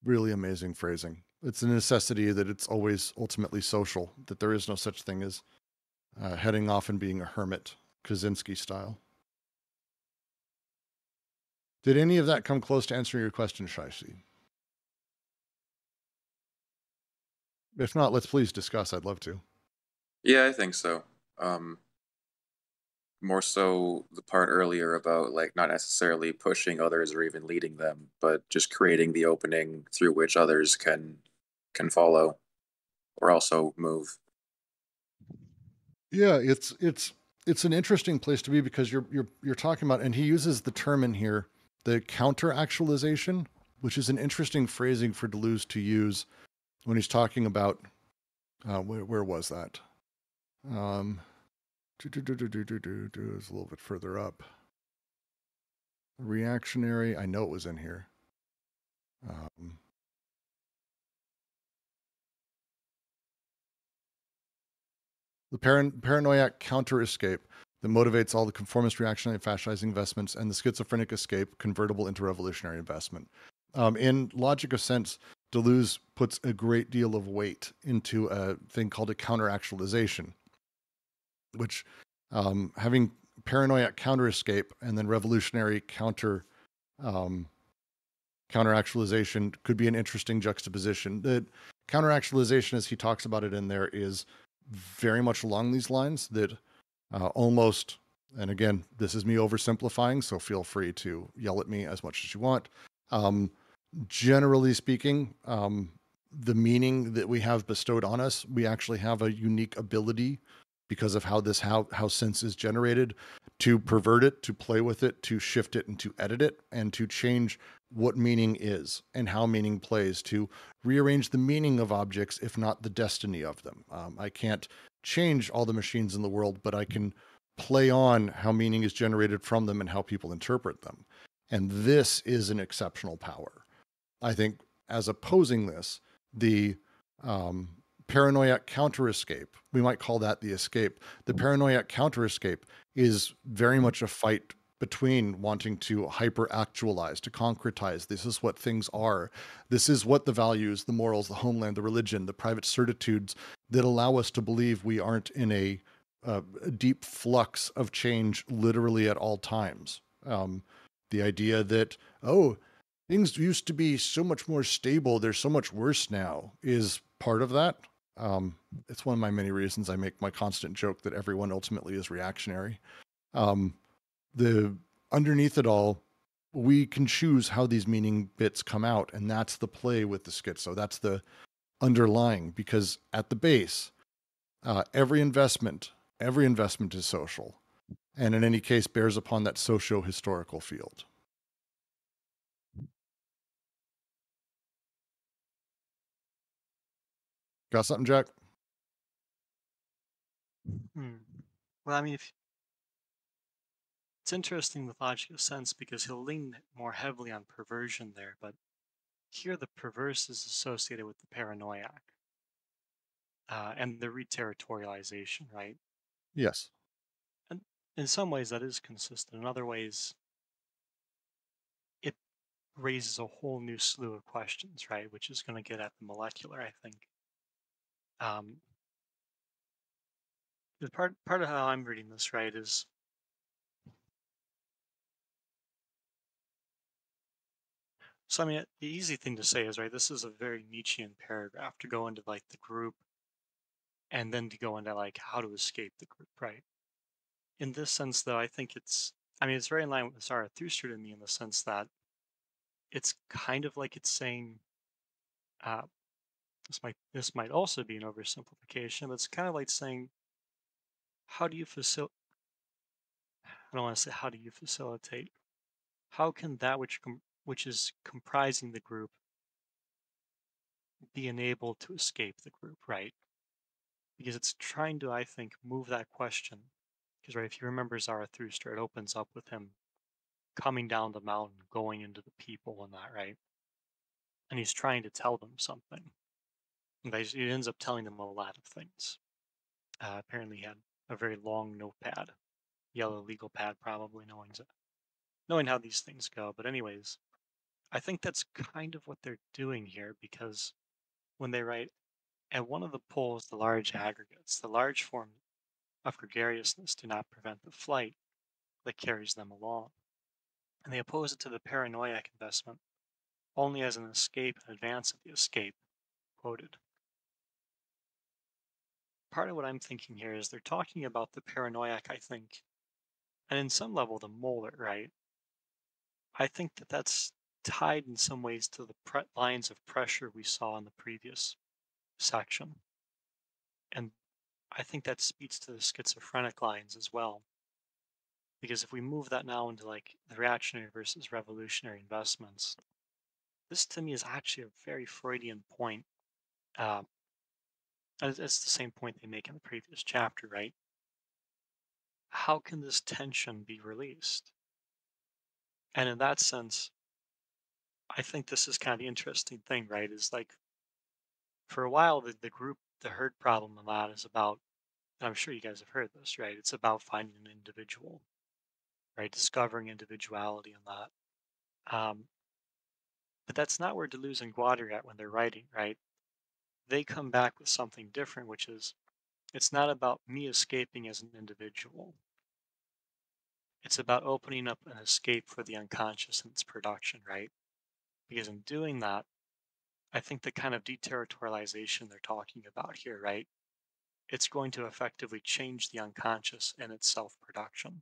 Really amazing phrasing. It's a necessity that it's always ultimately social, that there is no such thing as heading off and being a hermit, Kaczynski style. Did any of that come close to answering your question, Shaisi? If not, let's please discuss. I'd love to. Yeah, I think so. More so the part earlier about like not necessarily pushing others or even leading them, but just creating the opening through which others can follow or also move. Yeah, it's an interesting place to be because you're talking about, and he uses the term in here, the counter-actualization, which is an interesting phrasing for Deleuze to use when he's talking about where was that? It's a little bit further up. Reactionary. I know it was in here. The paranoiac counter-escape that motivates all the conformist reactionary fascizing investments and the schizophrenic escape convertible into revolutionary investment. In logic of sense, Deleuze puts a great deal of weight into a thing called a counter-actualization, which having paranoiac counter-escape and then revolutionary counter-actualization could be an interesting juxtaposition. The counter-actualization, as he talks about it in there, is very much along these lines that almost, and again, this is me oversimplifying, so feel free to yell at me as much as you want. Generally speaking, the meaning that we have bestowed on us, we actually have a unique ability because of how sense is generated to pervert it, to play with it, to shift it and to edit it, and to change what meaning is and how meaning plays, to rearrange the meaning of objects, if not the destiny of them. I can't change all the machines in the world, but I can play on how meaning is generated from them and how people interpret them. And this is an exceptional power. I think as opposing this, the paranoiac counter-escape, we might call that the escape. The paranoiac counter-escape is very much a fight between wanting to hyper-actualize, to concretize. This is what things are. This is what the values, the morals, the homeland, the religion, the private certitudes that allow us to believe we aren't in a deep flux of change literally at all times. The idea that, oh, things used to be so much more stable, they're so much worse now, is part of that. It's one of my many reasons I make my constant joke that everyone ultimately is reactionary. Underneath it all, we can choose how these meaning bits come out, and that's the play with the schizo. That's the underlying, because at the base, every investment is social, and in any case bears upon that socio-historical field. Got something, Jack? Well, I mean, it's interesting with logical sense because he'll lean more heavily on perversion there, but here the perverse is associated with the paranoiac and the reterritorialization, right? Yes. And in some ways that is consistent. In other ways, it raises a whole new slew of questions, right? Which is going to get at the molecular, I think. The part of how I'm reading this, right, is so I mean the easy thing to say is, right, this is a very Nietzschean paragraph to go into like the group and then to go into like how to escape the group, right? In this sense, though, I think it's very in line with Zarathustra to me in the sense that it's kind of like it's saying, uh, this might also be an oversimplification, but it's kind of like saying, how do you I don't want to say how do you facilitate? How can that which is comprising the group be enabled to escape the group, right? Because it's trying to, I think, move that question. Because, right, if you remember Zarathustra, it opens up with him coming down the mountain, going into the people and that, right? And he's trying to tell them something. And he ends up telling them a lot of things. Apparently, he had a very long notepad, yellow legal pad, probably knowing how these things go. But anyways, I think that's kind of what they're doing here, because when they write, at one of the poles, the large aggregates, the large form of gregariousness do not prevent the flight that carries them along. And they oppose it to the paranoiac investment only as an escape in advance of the escape quoted. Part of what I'm thinking here is they're talking about the paranoiac, I think, and in some level the molar, right? I think that that's tied in some ways to the lines of pressure we saw in the previous section. And I think that speaks to the schizophrenic lines as well. Because if we move that now into like the reactionary versus revolutionary investments, this to me is actually a very Freudian point. It's the same point they make in the previous chapter, right? How can this tension be released? And in that sense, I think this is kind of the interesting thing, right? Is like for a while, the herd problem a lot is about, and I'm sure you guys have heard this, right? It's about finding an individual, right? Discovering individuality in that. But that's not where Deleuze and Guattari are at when they're writing, right? They come back with something different, which is it's not about me escaping as an individual. It's about opening up an escape for the unconscious and its production, right? Because in doing that, I think the kind of deterritorialization they're talking about here, right? It's going to effectively change the unconscious and its self-production.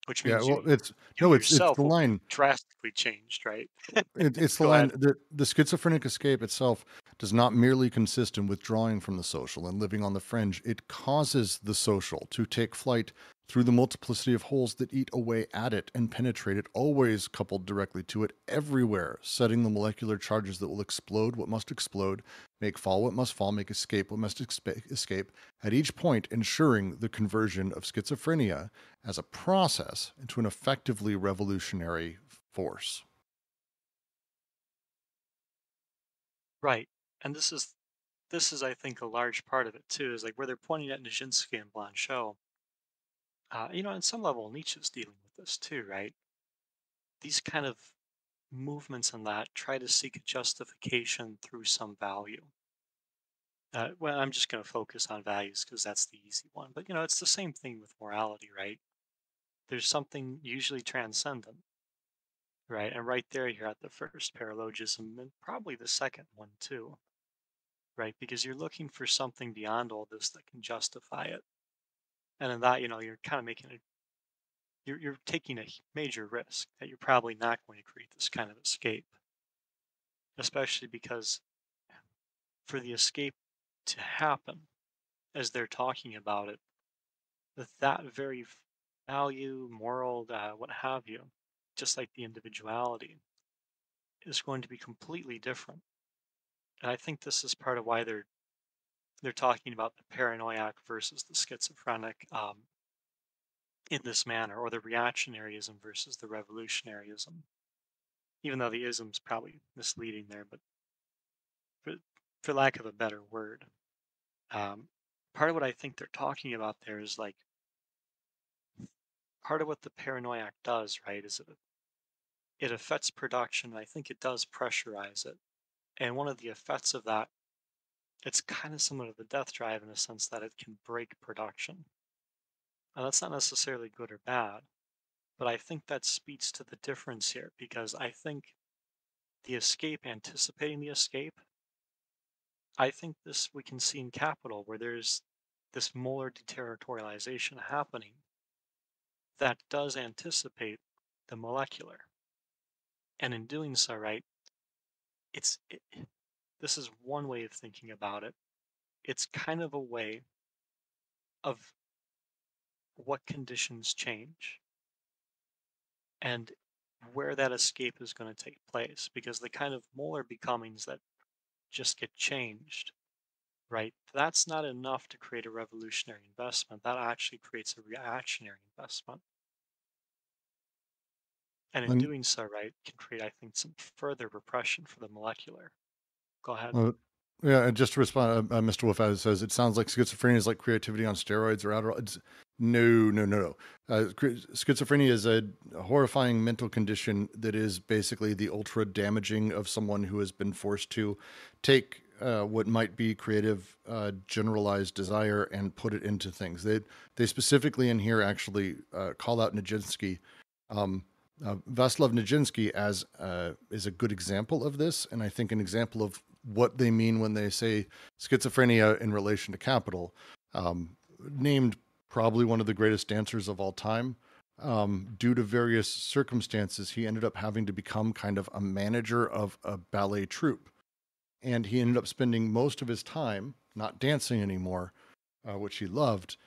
Which means it's yourself the will be line drastically changed, right? it's the Go line ahead. that the schizophrenic escape itself does not merely consist in withdrawing from the social and living on the fringe. It causes the social to take flight through the multiplicity of holes that eat away at it and penetrate it, always coupled directly to it, everywhere, setting the molecular charges that will explode what must explode, make fall what must fall, make escape what must escape, at each point ensuring the conversion of schizophrenia as a process into an effectively revolutionary force. Right. And this is, I think, a large part of it too, is like where they're pointing at Nijinsky and Blanchot. On some level, Nietzsche's dealing with this too, right? These kind of movements and that try to seek a justification through some value. Well, I'm just going to focus on values because that's the easy one. But, it's the same thing with morality, right? There's something usually transcendent, right? And right there, you're at the first paralogism and probably the second one too, right? Because you're looking for something beyond all this that can justify it. And in that, you're kind of you're taking a major risk that you're probably not going to create this kind of escape, especially because for the escape to happen, as they're talking about it, that very value, moral, what have you, just like the individuality, is going to be completely different. And I think this is part of why they're talking about the paranoiac versus the schizophrenic in this manner, or the reactionaryism versus the revolutionaryism. Even though the ism's probably misleading there, but for, for lack of a better word, um, part of what I think they're talking about there is like part of what the paranoiac does, right, is it affects production. And I think it does pressurize it. And one of the effects of that, it's kind of similar to the death drive in a sense that it can break production. Now, that's not necessarily good or bad, but I think that speaks to the difference here because I think the escape, anticipating the escape, I think this we can see in Capital where there's this molar deterritorialization happening that does anticipate the molecular. And in doing so, right, this is one way of thinking about it. It's kind of a way of what conditions change and where that escape is going to take place, because the kind of molar becomings that just get changed, right, that's not enough to create a revolutionary investment. That actually creates a reactionary investment. And in And doing so, right, can create, I think, some further repression for the molecular. Go ahead. yeah, and just to respond, Mr. Wolf as says, it sounds like schizophrenia is like creativity on steroids or Adderall. No, no, no, no. Schizophrenia is a horrifying mental condition that is basically the ultra damaging of someone who has been forced to take what might be creative, generalized desire and put it into things. They specifically in here actually call out Nijinsky. Vaslav Nijinsky as is a good example of this, and I think an example of what they mean when they say schizophrenia in relation to capital. Named probably one of the greatest dancers of all time. Due to various circumstances, he ended up having to become kind of a manager of a ballet troupe. And he ended up spending most of his time not dancing anymore, which he loved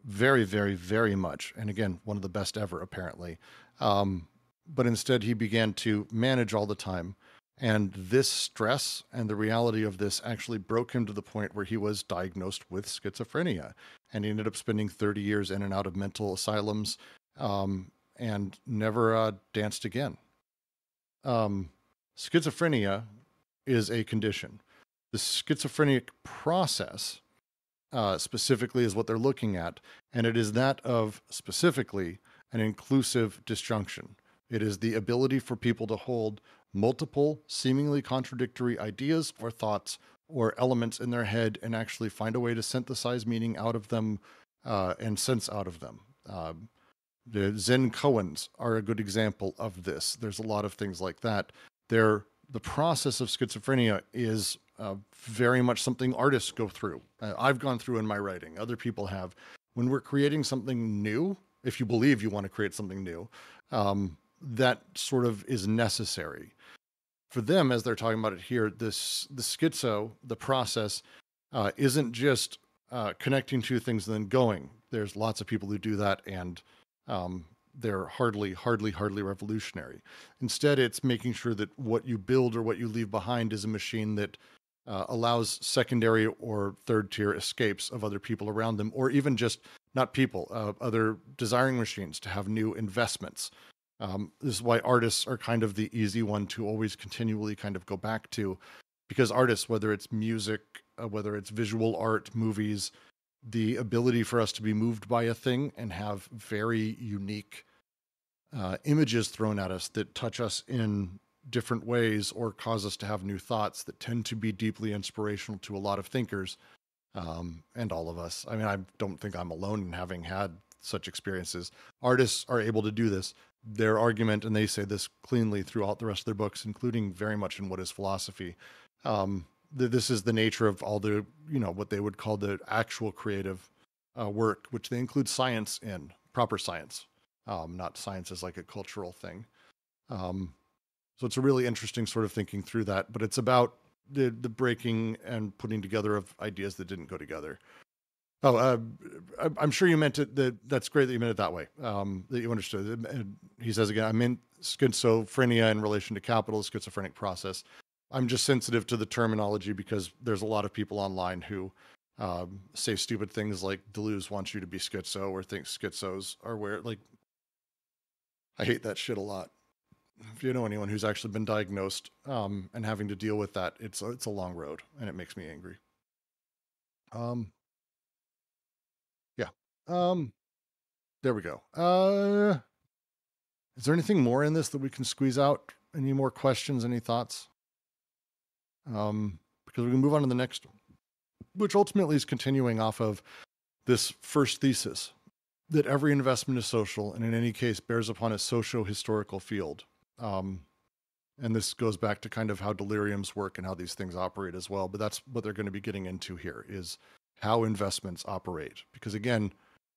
very, very, very much. And again, one of the best ever, apparently. But instead, he began to manage all the time. And this stress and the reality of this actually broke him to the point where he was diagnosed with schizophrenia. And he ended up spending 30 years in and out of mental asylums and never danced again. Schizophrenia is a condition. The schizophrenic process specifically is what they're looking at. And it is that of specifically an inclusive disjunction. It is the ability for people to hold multiple seemingly contradictory ideas or thoughts or elements in their head and actually find a way to synthesize meaning out of them and sense out of them. The Zen koans are a good example of this. There's a lot of things like that. The process of schizophrenia is very much something artists go through. I've gone through in my writing. Other people have. When we're creating something new, if you believe you want to create something new, that sort of is necessary. For them, as they're talking about it here, the schizo, the process, isn't just connecting two things and then going. There's lots of people who do that, and they're hardly revolutionary. Instead, it's making sure that what you build or what you leave behind is a machine that allows secondary or third tier escapes of other people around them, or even just not people, other desiring machines to have new investments. This is why artists are kind of the easy one to always continually kind of go back to, because artists, whether it's music, whether it's visual art, movies, the ability for us to be moved by a thing and have very unique images thrown at us that touch us in different ways or cause us to have new thoughts that tend to be deeply inspirational to a lot of thinkers, and all of us. I mean, I don't think I'm alone in having had such experiences. Artists are able to do this. Their argument, and they say this cleanly throughout the rest of their books, including very much in What is Philosophy, this is the nature of all the, what they would call the actual creative work, which they include science in, proper science, not science as like a cultural thing. So it's a really interesting sort of thinking through that, but it's about the breaking and putting together of ideas that didn't go together. Oh, I'm sure you meant it. That's great that you meant it that way. That you understood. He says again, I meant schizophrenia in relation to capital, schizophrenic process. I'm just sensitive to the terminology because there's a lot of people online who say stupid things like Deleuze wants you to be schizo, or thinks schizos are where, like, I hate that shit a lot. If you know anyone who's actually been diagnosed and having to deal with that, it's a long road, and it makes me angry. Yeah. There we go. Is there anything more in this that we can squeeze out? Any more questions? Any thoughts? Because we can move on to the next one, which ultimately is continuing off of this first thesis that every investment is social, and in any case bears upon a socio-historical field. And this goes back to kind of how deliriums work and how these things operate as well. But that's what they're going to be getting into here, is how investments operate. Because again,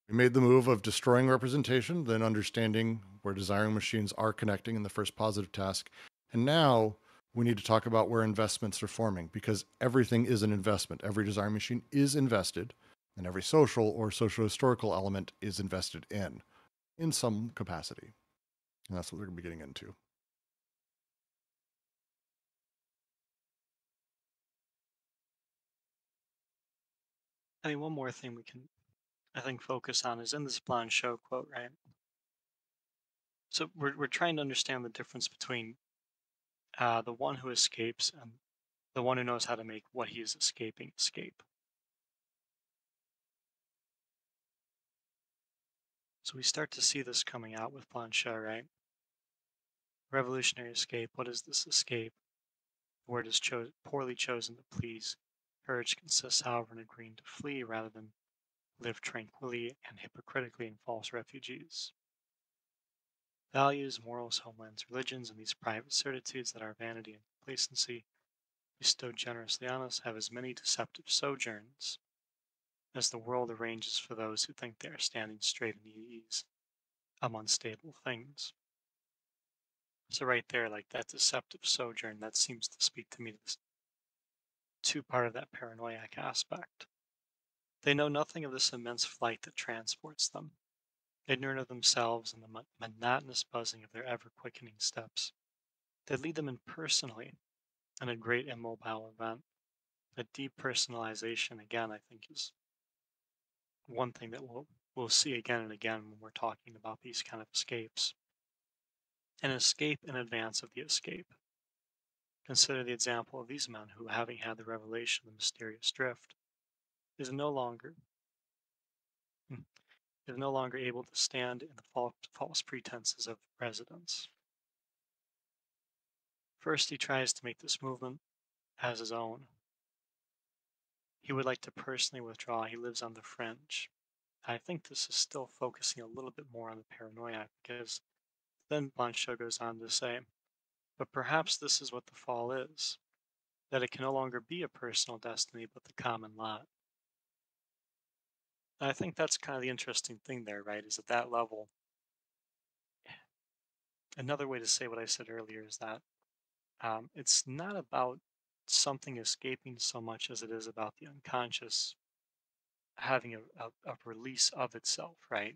we made the move of destroying representation, then understanding where desiring machines are connecting in the first positive task. And now we need to talk about where investments are forming, because everything is an investment. Every desiring machine is invested, and every social or socio-historical element is invested in some capacity. And that's what we're going to be getting into. I mean, one more thing we can, I think, focus on is in this Blanchot quote, right? So we're trying to understand the difference between the one who escapes and the one who knows how to make what he is escaping escape. So we start to see this coming out with Blanchot, right? Revolutionary escape. What is this escape? The word is poorly chosen to please. Courage consists, however, in agreeing to flee rather than live tranquilly and hypocritically in false refuges. Values, morals, homelands, religions, and these private certitudes that our vanity and complacency bestow generously on us have as many deceptive sojourns as the world arranges for those who think they are standing straight and ease among unstable things. So right there, like that deceptive sojourn, that seems to speak to me to part of that paranoiac aspect. They know nothing of this immense flight that transports them, ignorant of themselves and the monotonous buzzing of their ever-quickening steps. They lead them impersonally in a great immobile event. A depersonalization, again, I think is one thing that we'll see again and again when we're talking about these kind of escapes. An escape in advance of the escape. Consider the example of these men who, having had the revelation of the mysterious drift, is no longer able to stand in the false pretenses of residence. First, he tries to make this movement as his own. He would like to personally withdraw. He lives on the fringe. I think this is still focusing a little bit more on the paranoia, because then Blanchot goes on to say, but perhaps this is what the fall is, that it can no longer be a personal destiny, but the common lot. And I think that's kind of the interesting thing there, right? Is at that level, another way to say what I said earlier is that it's not about something escaping so much as it is about the unconscious having a release of itself, right?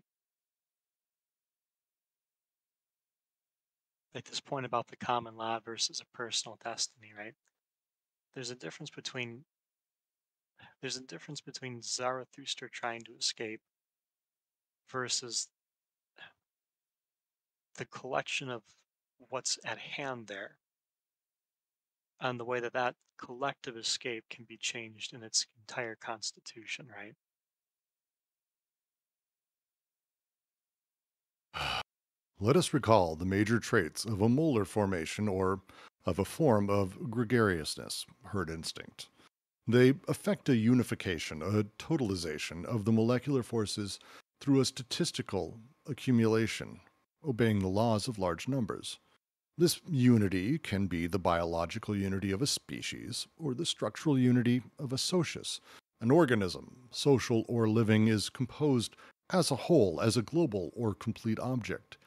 Like this point about the common lot versus a personal destiny, right? there's a difference between Zarathustra trying to escape versus the collection of what's at hand there, and the way that that collective escape can be changed in its entire constitution, right? Let us recall the major traits of a molar formation or of a form of gregariousness, herd instinct. They affect a unification, a totalization of the molecular forces through a statistical accumulation, obeying the laws of large numbers. This unity can be the biological unity of a species or the structural unity of a socius. An organism, social or living, is composed as a whole, as a global or complete object.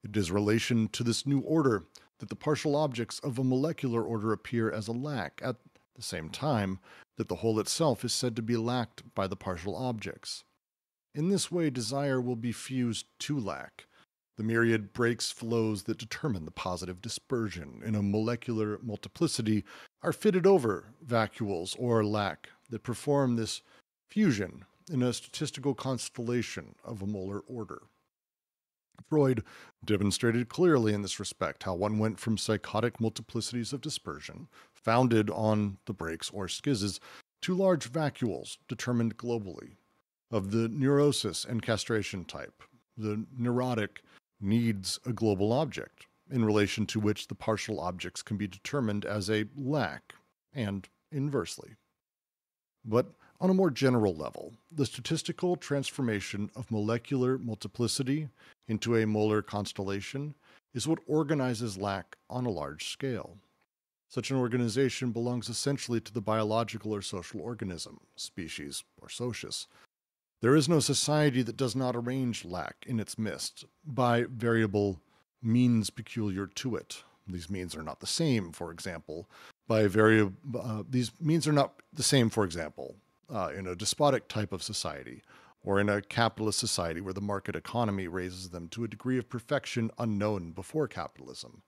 It is relation to this new order that the partial objects of a molecular order appear as a lack, at the same time that the whole itself is said to be lacked by the partial objects. In this way, desire will be fused to lack. The myriad breaks flows that determine the positive dispersion in a molecular multiplicity are fitted over vacuoles or lack that perform this fusion in a statistical constellation of a molar order. Freud demonstrated clearly in this respect how one went from psychotic multiplicities of dispersion, founded on the breaks or schizzes, to large vacuoles determined globally. Of the neurosis and castration type, the neurotic needs a global object, in relation to which the partial objects can be determined as a lack, and inversely. But on a more general level, the statistical transformation of molecular multiplicity into a molar constellation is what organizes lack on a large scale. Such an organization belongs essentially to the biological or social organism, species, or socius. There is no society that does not arrange lack in its midst by variable means peculiar to it. These means are not the same, for example, these means are not the same, for example, in a despotic type of society, or in a capitalist society where the market economy raises them to a degree of perfection unknown before capitalism.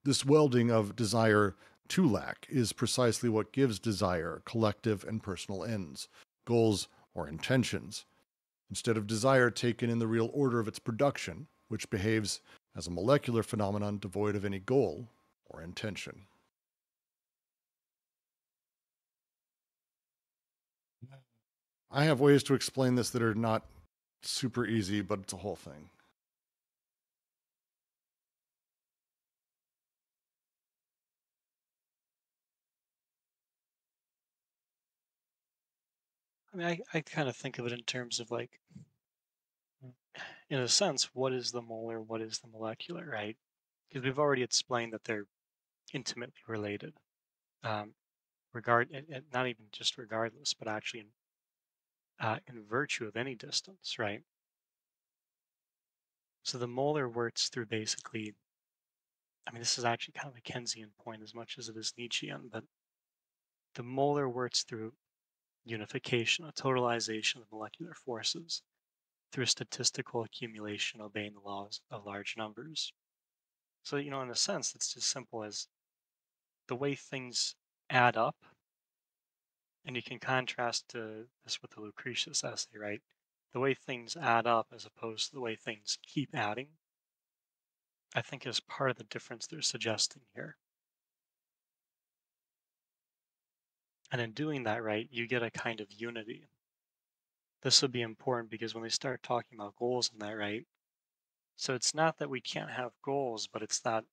This welding of desire to lack is precisely what gives desire collective and personal ends, goals, or intentions, instead of desire taken in the real order of its production, which behaves as a molecular phenomenon devoid of any goal or intention. I have ways to explain this that are not super easy, but it's a whole thing. I mean, I kind of think of it in terms of like, in a sense, what is the molar, what is the molecular, right? Because we've already explained that they're intimately related, um, not even just regardless, but actually in virtue of any distance, right? So the molar works through basically, I mean, this is actually kind of a Keynesian point as much as it is Nietzschean, but the molar works through unification, a totalization of molecular forces through statistical accumulation obeying the laws of large numbers. So, in a sense, it's as simple as the way things add up, and you can contrast this with the Lucretius essay, right? The way things add up as opposed to the way things keep adding, I think is part of the difference they're suggesting here. And in doing that, right, you get a kind of unity. This would be important because when they start talking about goals in that, right? So it's not that we can't have goals, but it's that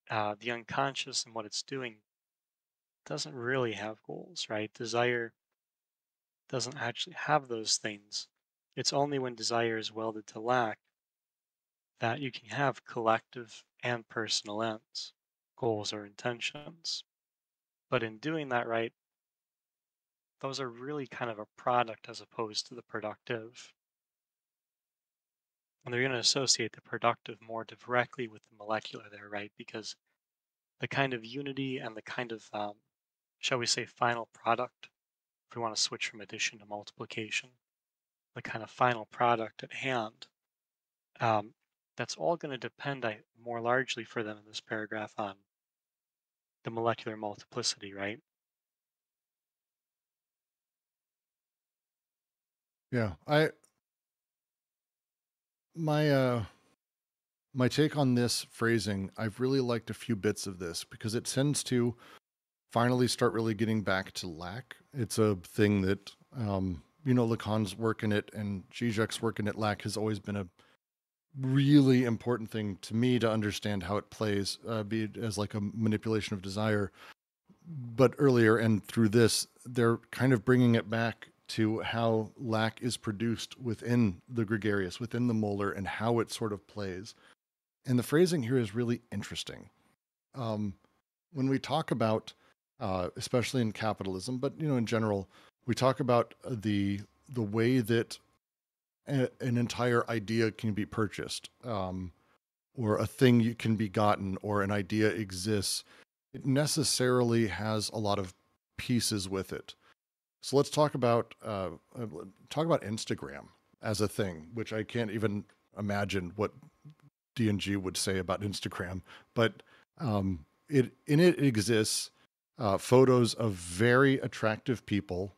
the unconscious and what it's doing doesn't really have goals, right? Desire doesn't actually have those things. It's only when desire is welded to lack that you can have collective and personal ends, goals or intentions. But in doing that, right, those are really kind of a product as opposed to the productive. And they're going to associate the productive more directly with the molecular there, right? Because the kind of unity and the kind of, shall we say, final product, if we want to switch from addition to multiplication, the kind of final product at hand, that's all going to depend more largely for them in this paragraph on the molecular multiplicity, right? Yeah. My my take on this phrasing, I've really liked a few bits of this because it tends to finally start really getting back to lack. It's a thing that Lacan's work in it and Zizek's work in it. Lack has always been a really important thing to me to understand how it plays, be it as like a manipulation of desire. But earlier and through this, they're kind of bringing it back to how lack is produced within the gregarious, within the molar, and how it sort of plays. And the phrasing here is really interesting. When we talk about, especially in capitalism, but in general, we talk about the way that an entire idea can be purchased, or a thing can be gotten, or an idea exists. It necessarily has a lot of pieces with it. So let's talk about Instagram as a thing, which I can't even imagine what D&G would say about Instagram, but it exists photos of very attractive people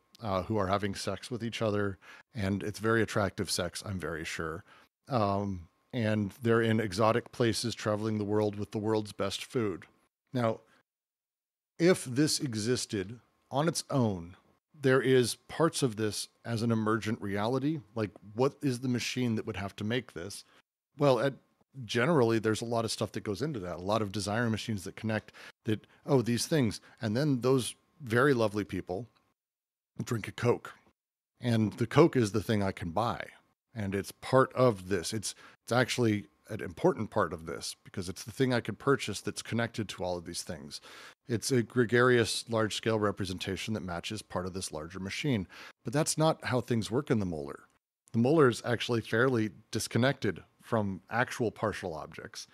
who are having sex with each other, and it's very attractive sex, I'm very sure. And they're in exotic places, traveling the world with the world's best food. Now, if this existed on its own, there is parts of this as an emergent reality. Like, what is the machine that would have to make this? Well, generally, there's a lot of stuff that goes into that. A lot of desire machines that connect that, oh, these things. And then those very lovely people drink a Coke. And the Coke is the thing I can buy. And it's part of this. It's actually an important part of this because it's the thing I can purchase that's connected to all of these things. It's a gregarious, large-scale representation that matches part of this larger machine. But that's not how things work in the molar. The molar is actually fairly disconnected from actual partial objects.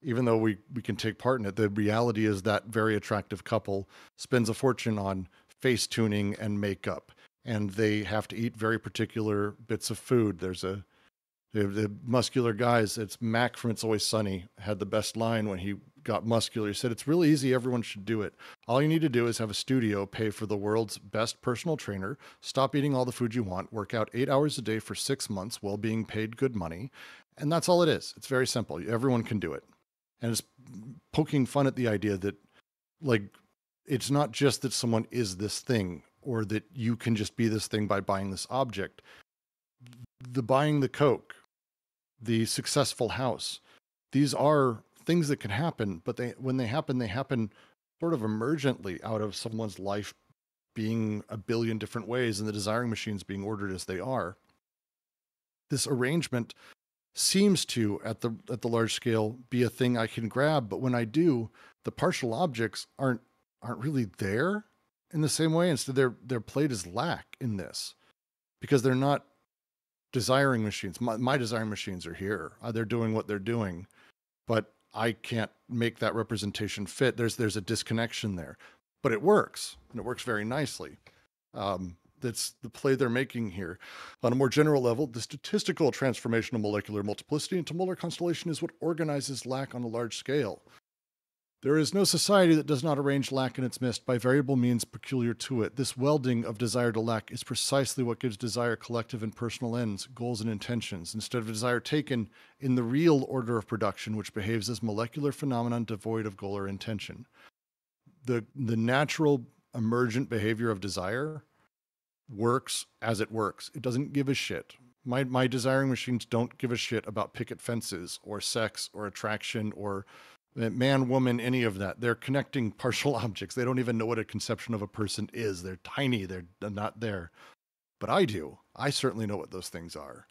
Even though we can take part in it, the reality is that very attractive couple spends a fortune on face tuning and makeup, and they have to eat very particular bits of food. There's the muscular guys. It's Mac from It's Always Sunny had the best line when he got muscular. He said, "It's really easy. Everyone should do it. All you need to do is have a studio, pay for the world's best personal trainer, stop eating all the food you want, work out 8 hours a day for 6 months while being paid good money." And that's all it is. It's very simple. Everyone can do it. And it's poking fun at the idea that, like, it's not just that someone is this thing or that you can just be this thing by buying this object. The buying the Coke, the successful house, these are things that can happen, but when they happen sort of emergently out of someone's life being a billion different ways and the desiring machines being ordered as they are. This arrangement seems to, at the large scale, be a thing I can grab, but when I do, the partial objects aren't really there in the same way. Instead, they're played as lack in this because they're not desiring machines. My desiring machines are here. They're doing what they're doing, but I can't make that representation fit. There's a disconnection there, but it works, and it works very nicely. That's the play they're making here. On a more general level, the statistical transformation of molecular multiplicity into molar constellation is what organizes lack on a large scale. There is no society that does not arrange lack in its midst by variable means peculiar to it. This welding of desire to lack is precisely what gives desire collective and personal ends, goals, and intentions, instead of desire taken in the real order of production, which behaves as molecular phenomenon devoid of goal or intention. The natural emergent behavior of desire works as it works. It doesn't give a shit. My desiring machines don't give a shit about picket fences or sex or attraction or man, woman, any of that. They're connecting partial objects. They don't even know what a conception of a person is. They're tiny. They're not there. But I do. I certainly know what those things are.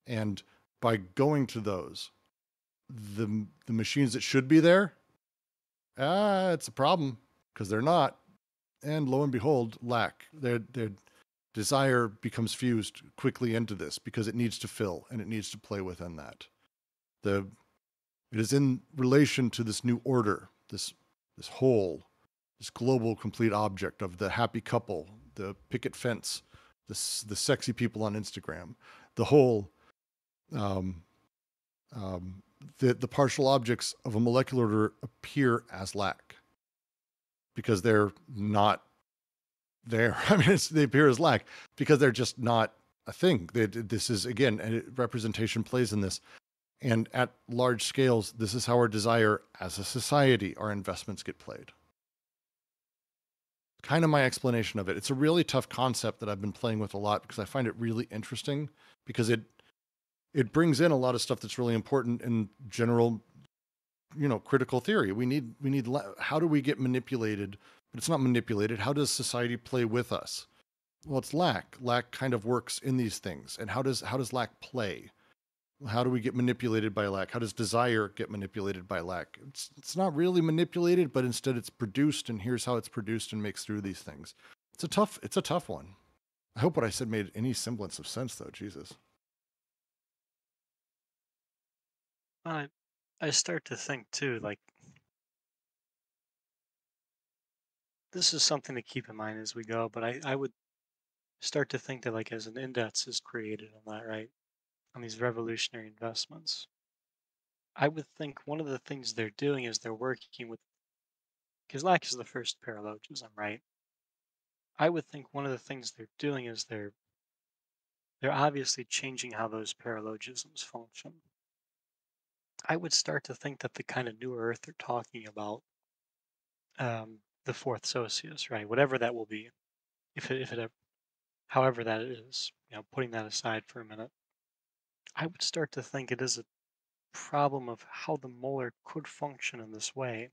And by going to those, the machines that should be there, it's a problem because they're not. And lo and behold, lack. Their desire becomes fused quickly into this because it needs to fill and it needs to play within that. It is in relation to this new order, this whole, this global complete object of the happy couple, the picket fence, the sexy people on Instagram, the whole, the partial objects of a molecular order appear as lack. because they're not there. I mean, they appear as lack because they're just not a thing. This is, again, representation plays in this. And at large scales, this is how our desire as a society, our investments get played. Kind of my explanation of it. It's a really tough concept that I've been playing with a lot because I find it really interesting because it brings in a lot of stuff that's really important in general, critical theory. We need how do we get manipulated? But it's not manipulated. How does society play with us? Well, it's lack. Lack kind of works in these things. And how does lack play? How do we get manipulated by lack? How does desire get manipulated by lack? It's not really manipulated, but instead it's produced, and here's how it's produced and makes through these things. It's a tough one. I hope what I said made any semblance of sense, though. Jesus. I start to think too, like, this is something to keep in mind as we go, but I would start to think that, like, as an index is created on that, right? On these revolutionary investments, I would think one of the things they're doing is they're working with, because lack is the first paralogism, right? I would think one of the things they're doing is they're obviously changing how those paralogisms function. I would start to think that the kind of new earth they're talking about, the fourth socius, right? Whatever that will be, if it however that is, putting that aside for a minute, I would start to think it is a problem of how the molar could function in this way,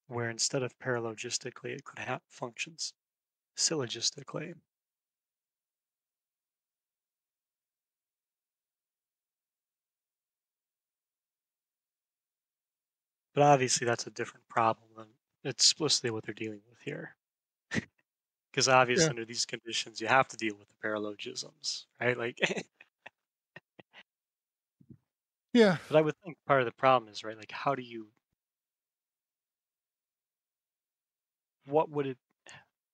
where instead of paralogistically, it could have functions syllogistically. But obviously, that's a different problem than explicitly what they're dealing with here. Because Yeah. obviously, under these conditions, you have to deal with the paralogisms, right? Like, Yeah. but I would think part of the problem is, right, like, how do you, what would it,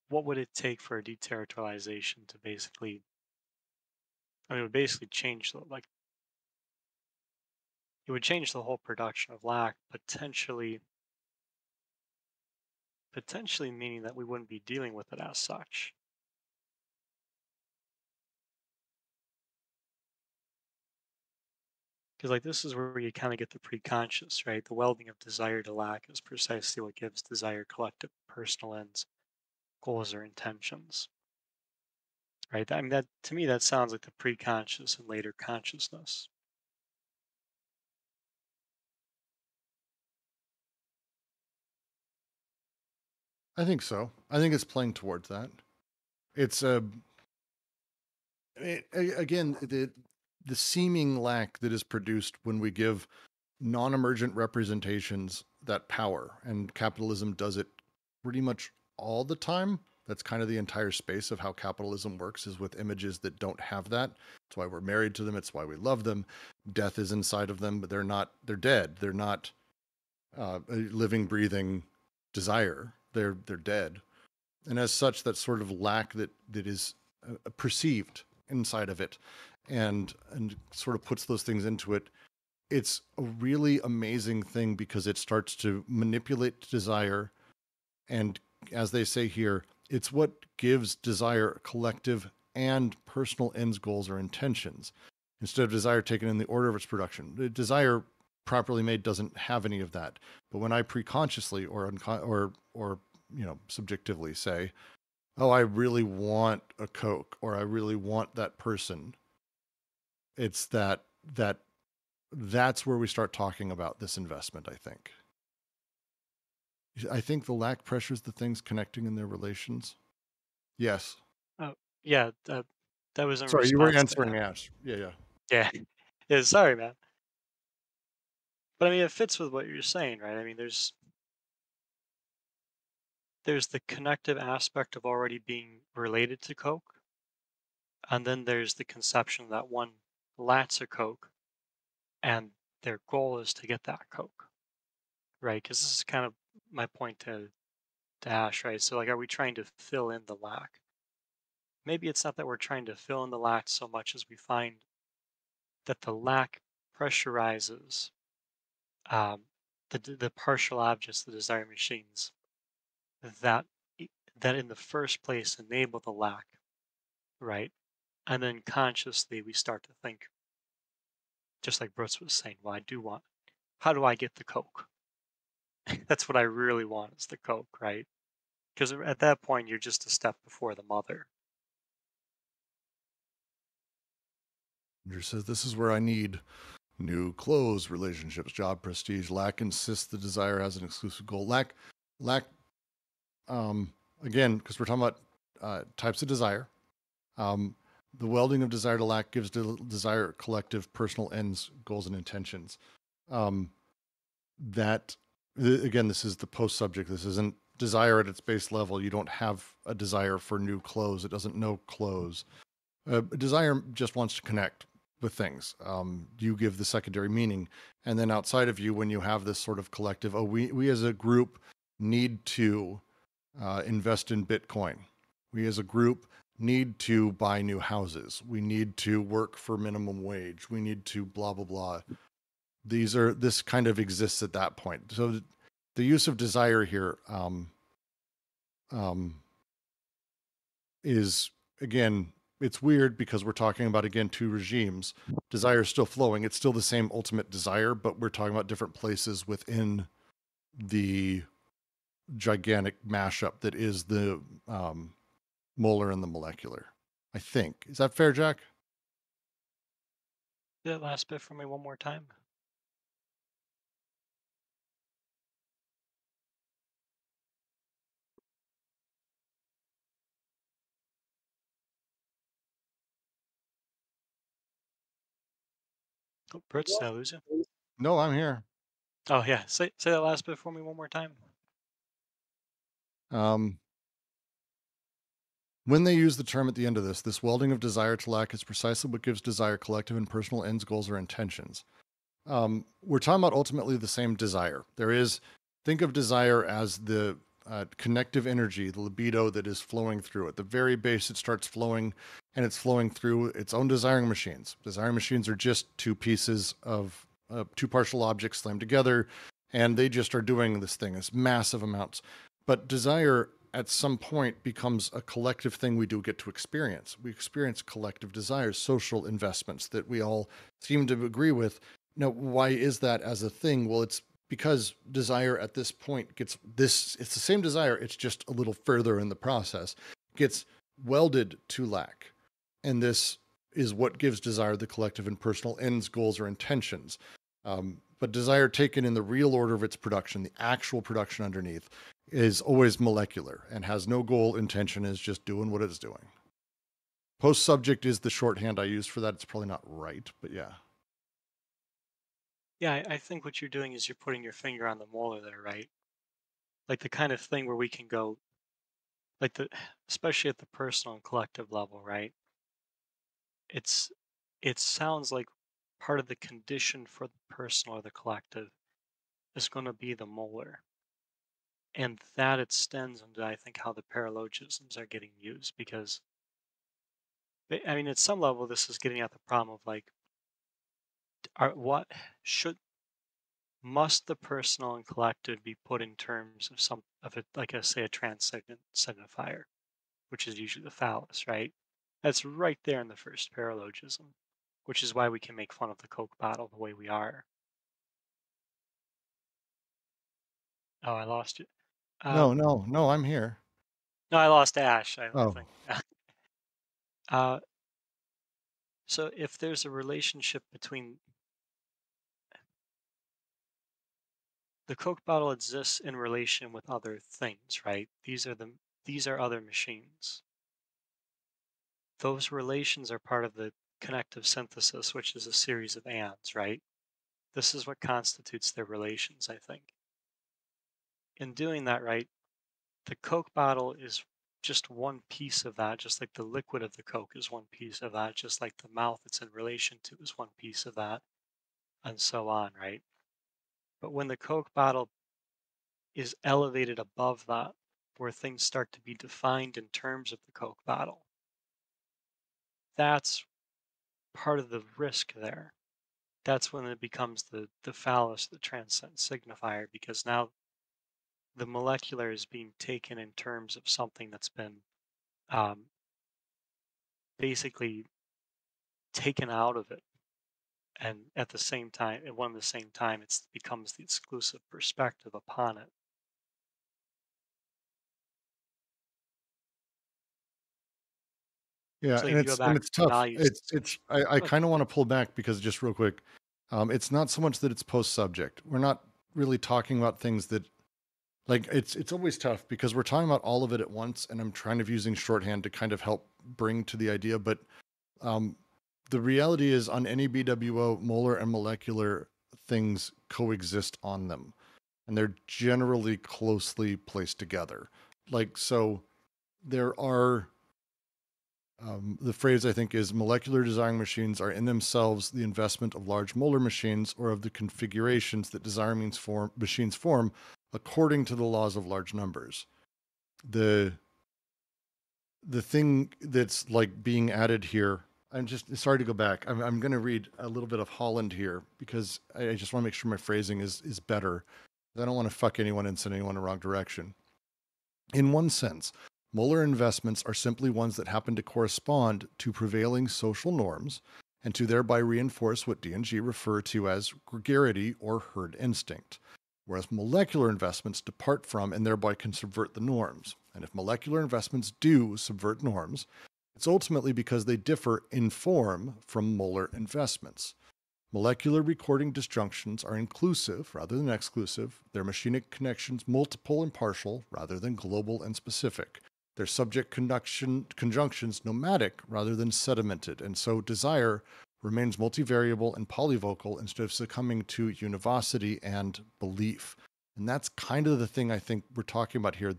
what would it take for a deterritorialization to basically, I mean, it would basically change the, like, it would change the whole production of lack, potentially meaning that we wouldn't be dealing with it as such. Because, like, this is where you kind of get the preconscious, right? The welding of desire to lack is precisely what gives desire collective personal ends, goals, or intentions, right? I mean, that to me, that sounds like the preconscious and later consciousness. I think so. I think it's playing towards that. It's again, the seeming lack that is produced when we give non-emergent representations that power, and capitalism does it pretty much all the time. That's kind of the entire space of how capitalism works, is with images that don't have that. It's why we're married to them. It's why we love them. Death is inside of them, but they're dead. They're not a living, breathing desire. They're dead. And as such, that sort of lack that is perceived inside of it, and sort of puts those things into it. It's a really amazing thing because it starts to manipulate desire, and as they say here, it's what gives desire collective and personal ends, goals, or intentions, instead of desire taken in the order of its production. The desire properly made doesn't have any of that. But when I preconsciously or subjectively say, oh, I really want a Coke, or I really want that person, it's that's where we start talking about this investment, I think. I think the lack pressures the things connecting in their relations. Yes. Oh, yeah, that was in Sorry, you were response to answering Ash. Yeah, yeah. yeah, yeah. Sorry, man. But I mean, it fits with what you're saying, right? I mean, there's the connective aspect of already being related to Coke, and then there's the conception that one lacks a Coke, and their goal is to get that Coke, right? Because this is kind of my point to Ash, right? So, like, are we trying to fill in the lack? Maybe it's not that we're trying to fill in the lack so much as we find that the lack pressurizes um, the partial objects, the desire machines, that that in the first place enable the lack, right? And then consciously we start to think, just like Brooks was saying, well, I do want, how do I get the Coke? That's what I really want is the Coke, right? Because at that point, you're just a step before the mother. Andrew says, this is where I need new clothes, relationships, job, prestige. Lack insists the desire has an exclusive goal. Lack, again, because we're talking about types of desire. The welding of desire to lack gives desire collective personal ends, goals, and intentions. Again, this is the post subject. This isn't desire at its base level. You don't have a desire for new clothes. It doesn't know clothes. Desire just wants to connect with things. You give the secondary meaning. And then outside of you, when you have this sort of collective, we as a group need to invest in Bitcoin. We as a group need to buy new houses. We need to work for minimum wage. We need to blah, blah, blah. This kind of exists at that point. So the use of desire here is, again, it's weird because we're talking about, again, two regimes. Desire is still flowing. It's still the same ultimate desire, but we're talking about different places within the gigantic mashup that is the molar and the molecular, I think. Is that fair, Jack? That last bit for me one more time. Oh, Brooks, did I lose you? No, I'm here. Oh yeah, say that last bit for me one more time. When they use the term at the end of this welding of desire to lack is precisely what gives desire collective and personal ends, goals, or intentions. We're talking about ultimately the same desire. Think of desire as the connective energy, the libido that is flowing through. At the very base, it starts flowing, and it's flowing through its own desiring machines. Desiring machines are just two partial objects slammed together, and they just are doing this thing, this massive amounts. But desire at some point becomes a collective thing we do get to experience. We experience collective desires, social investments that we all seem to agree with. Now, why is that as a thing? Well, it's because desire at this point it's the same desire, it's just a little further in the process, gets welded to lack. And this is what gives desire the collective and personal ends, goals, or intentions. But desire taken in the real order of its production, the actual production underneath, is always molecular and has no goal, intention, is just doing what it's doing. Post-subject is the shorthand I use for that. It's probably not right, but yeah. Yeah, I think what you're doing is you're putting your finger on the molar there, right? Like the kind of thing where we can go, like especially at the personal and collective level, right? It sounds like part of the condition for the personal or the collective is going to be the molar. And that extends into, I think, how the paralogisms are getting used because, I mean, at some level, this is getting at the problem of like, must the personal and collective be put in terms of it, like I say, a transcendent signifier, which is usually the phallus, right? That's right there in the first paralogism, which is why we can make fun of the Coke bottle the way we are. Oh, I lost you. No, I'm here. No, I lost Ash, I Oh, think. uh, so if there's a relationship between the Coke bottle exists in relation with other things, right? These are other machines. Those relations are part of the connective synthesis, which is a series of ands, right? This is what constitutes their relations, I think. In doing that, right, the Coke bottle is just one piece of that, just like the liquid of the Coke is one piece of that, just like the mouth it's in relation to is one piece of that, and so on, right? But when the Coke bottle is elevated above that, where things start to be defined in terms of the Coke bottle, that's part of the risk there. That's when it becomes the phallus that transcends signifier, because now the molecular is being taken in terms of something that's been um, basically taken out of it, and at the same time, at one and the same time, it becomes the exclusive perspective upon it. Yeah, So like, and if you go it's back to the tough. value It's system, I but kind of want to pull back because just real quick, it's not so much that it's post subject. We're not really talking about things that like it's always tough because we're talking about all of it at once, and I'm trying of using shorthand to kind of help bring to the idea. But um, the reality is, on any BWO, molar and molecular things coexist on them, and they're generally closely placed together. Like so, there are the phrase I think is molecular desiring machines are in themselves the investment of large molar machines or of the configurations that machines form according to the laws of large numbers. The the thing that's like being added here, I'm just sorry to go back. I'm going to read a little bit of Holland here because I just want to make sure my phrasing is better. I don't want to fuck anyone and send anyone in the wrong direction. In one sense, molar investments are simply ones that happen to correspond to prevailing social norms and to thereby reinforce what D&G refer to as gregarity or herd instinct, whereas molecular investments depart from and thereby can subvert the norms. And if molecular investments do subvert norms, it's ultimately because they differ in form from molar investments. Molecular recording disjunctions are inclusive rather than exclusive. Their machinic connections multiple and partial rather than global and specific. Their subject conjunctions nomadic rather than sedimented. And so desire remains multivariable and polyvocal instead of succumbing to univocity and belief. And that's kind of the thing I think we're talking about here.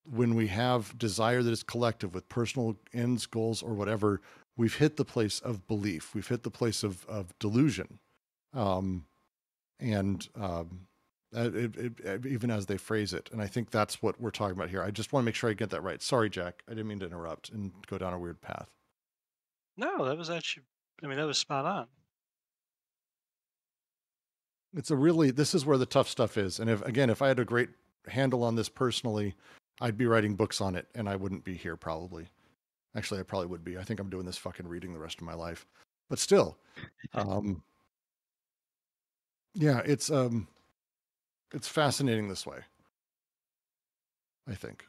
When we have desire that is collective with personal ends, goals, or whatever, we've hit the place of belief. We've hit the place of delusion. Um, and even as they phrase it. And I think that's what we're talking about here. I just want to make sure I get that right. Sorry, Jack. I didn't mean to interrupt and go down a weird path. no, that was actually, I mean, that was spot on. This is where the tough stuff is. And if I had a great handle on this personally, I'd be writing books on it and I wouldn't be here probably. Actually, I probably would be. I think I'm doing this fucking reading the rest of my life. But still, yeah, it's fascinating this way, I think.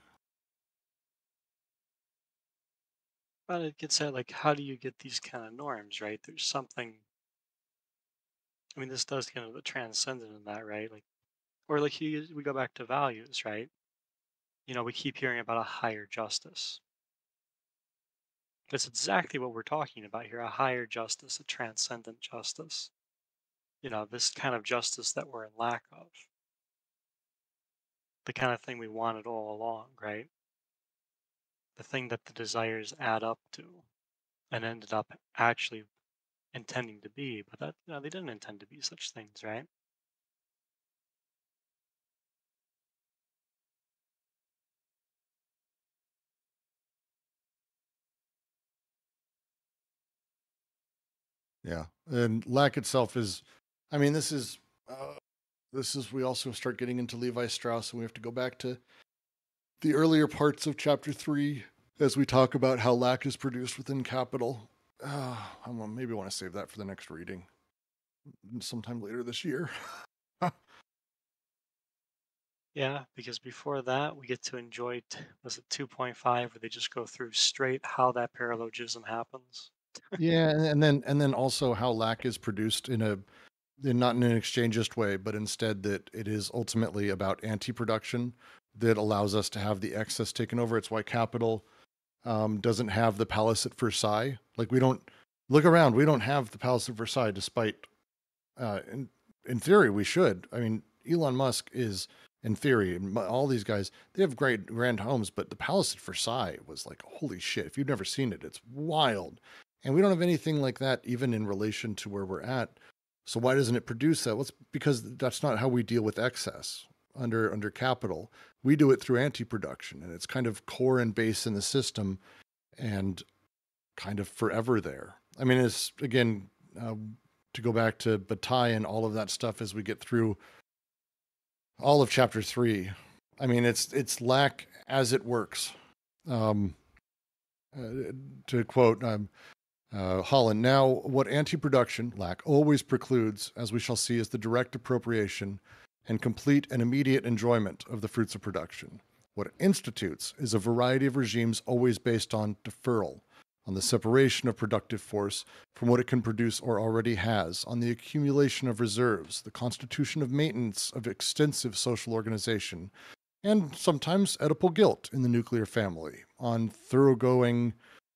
But it gets at like, how do you get these kind of norms, right? There's something, I mean, this does kind of the transcendent in that, right? Like, or like we go back to values, right? You know, we keep hearing about a higher justice. That's exactly what we're talking about here, a higher justice, a transcendent justice. You know, this kind of justice that we're in lack of, the kind of thing we wanted all along, right? The thing that the desires add up to and ended up actually intending to be, but that, you know, they didn't intend to be such things, right? Yeah, and lack itself is, I mean, we also start getting into Levi Strauss, and we have to go back to the earlier parts of chapter 3 as we talk about how lack is produced within capital. I maybe want to save that for the next reading sometime later this year. Yeah, because before that, we get to enjoy, was it 2.5, where they just go through straight how that paralogism happens. Yeah, and then also how lack is produced not in an exchangeist way, but instead that it is ultimately about anti-production that allows us to have the excess taken over. It's why capital doesn't have the palace at Versailles. Like we don't look around, we don't have the palace at Versailles, despite in theory we should. I mean, Elon Musk is in theory, and all these guys, they have great grand homes, but the palace at Versailles was like, holy shit! If you've never seen it, it's wild. And we don't have anything like that, even in relation to where we're at. So why doesn't it produce that? Well, it's because that's not how we deal with excess under capital. We do it through anti-production, and it's kind of core and base in the system, and kind of forever there. I mean, it's again to go back to Bataille and all of that stuff as we get through all of chapter 3. I mean, it's lack as it works. Um, to quote Holland, now what anti-production, lack, always precludes, as we shall see, is the direct appropriation and complete and immediate enjoyment of the fruits of production. What it institutes is a variety of regimes always based on deferral, on the separation of productive force from what it can produce or already has, on the accumulation of reserves, the constitution of maintenance of extensive social organization, and sometimes Oedipal guilt in the nuclear family, on thoroughgoing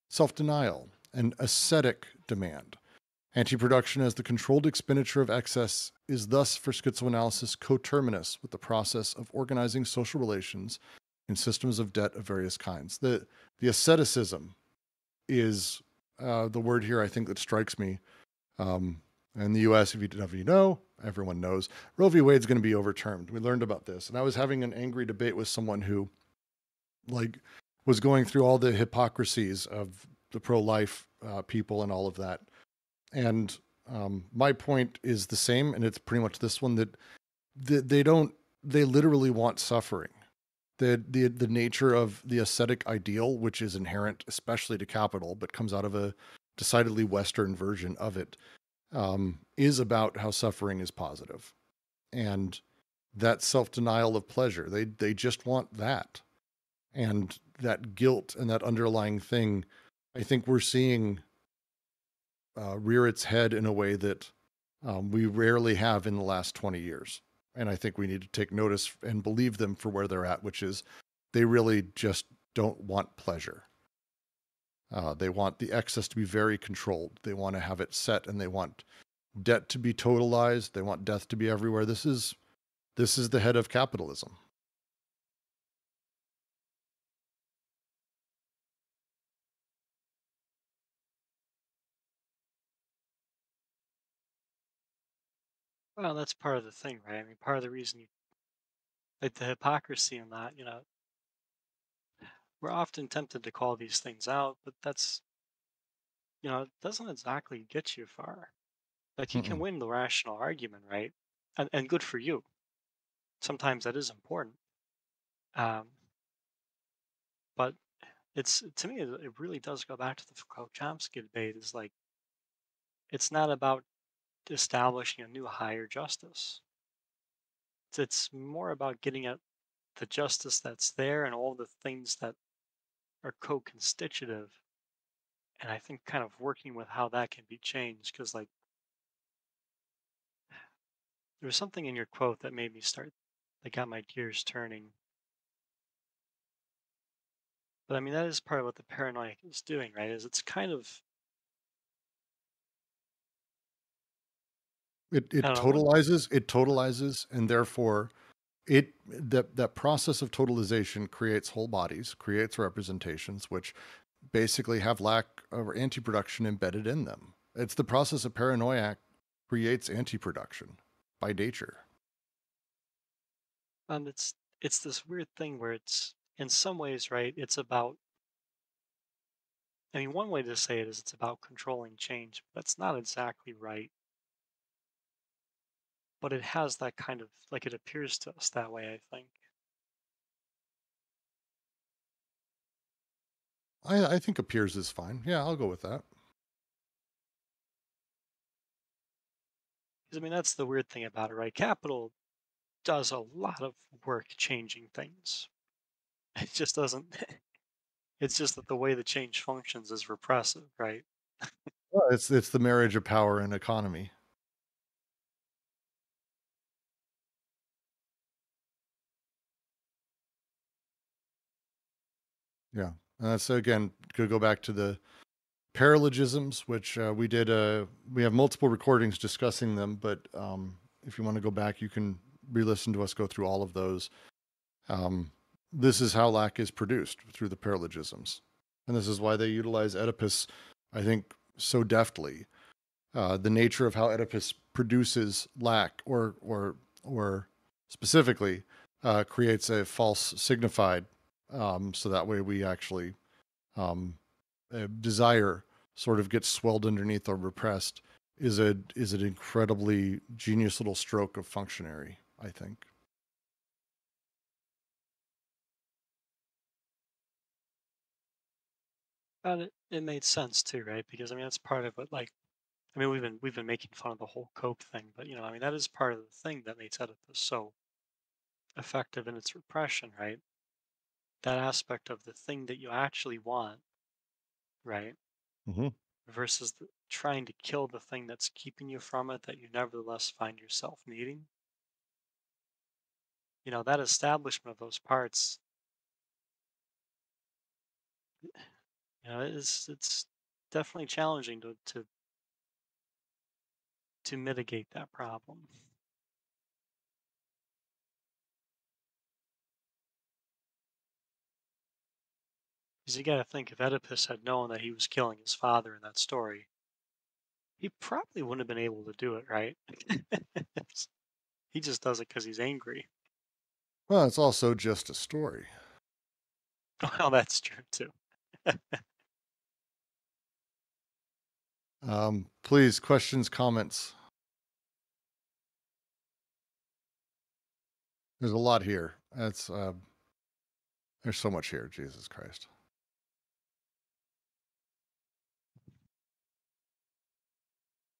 self-denial and ascetic demand. Anti-production as the controlled expenditure of excess is thus, for schizoanalysis, coterminous with the process of organizing social relations in systems of debt of various kinds. The asceticism is the word here I think that strikes me. In the U.S., if you know, everyone knows, Roe v. Wade's going to be overturned. We learned about this. And I was having an angry debate with someone who was going through all the hypocrisies of the pro-life people and all of that. And my point is the same, and it's pretty much this one, that they literally want suffering. The nature of the ascetic ideal, which is inherent, especially to capital, but comes out of a decidedly Western version of it, is about how suffering is positive. And that self-denial of pleasure, they just want that. And that guilt and that underlying thing, I think we're seeing rear its head in a way that we rarely have in the last 20 years. And I think we need to take notice and believe them for where they're at, which is they really just don't want pleasure. They want the excess to be very controlled. They want to have it set, and they want debt to be totalized. They want death to be everywhere. This is the head of capitalism. Well, that's part of the thing, right? I mean, part of the reason like the hypocrisy in that, we're often tempted to call these things out, but that's, it doesn't exactly get you far. Like you can Mm-mm. win the rational argument, right? And good for you. Sometimes that is important. Um, but it's to me, it really does go back to the Foucault-Chomsky debate. Is like it's not about establishing a new higher justice. It's more about getting at the justice that's there and all the things that are co-constitutive. And I think kind of working with how that can be changed, because like there was something in your quote that made me start, that got my gears turning. But I mean, that is part of what the paranoia is doing, right? Is it's kind of, It I it don't know, one, totalizes, and therefore that process of totalization creates whole bodies, creates representations, which basically have lack or anti-production embedded in them. It's the process of paranoia creates anti-production by nature. and it's this weird thing where it's in some ways, right? It's about, I mean, one way to say it is it's about controlling change, but that's not exactly right. But it has that kind of, like, it appears to us that way, I think. I think appears is fine. Yeah, I'll go with that. Because I mean, that's the weird thing about it, right? Capital does a lot of work changing things. It just doesn't. It's just that the way the change functions is repressive, right? Well, it's the marriage of power and economy. Yeah, and that's again could go back to the paralogisms, which we did. We have multiple recordings discussing them, but if you want to go back, you can re-listen to us go through all of those. This is how lack is produced through the paralogisms, and this is why they utilize Oedipus, I think, so deftly. The nature of how Oedipus produces lack, or specifically creates a false signified, so that way we actually desire sort of gets swelled underneath or repressed, is an incredibly genius little stroke of functionary, I think. And it made sense too, right? Because I mean that's part of what I mean we've been making fun of the whole coke thing, but I mean that is part of the thing that makes Oedipus so effective in its repression, right? That aspect of the thing that you actually want, right? Mm-hmm. Versus trying to kill the thing that's keeping you from it that you nevertheless find yourself needing. That establishment of those parts, it's definitely challenging to mitigate that problem. Because you got to think if Oedipus had known that he was killing his father in that story, he probably wouldn't have been able to do it, right? He just does it because he's angry. Well, it's also just a story. Well, that's true too. Please, questions, comments. There's a lot here. There's so much here. Jesus Christ.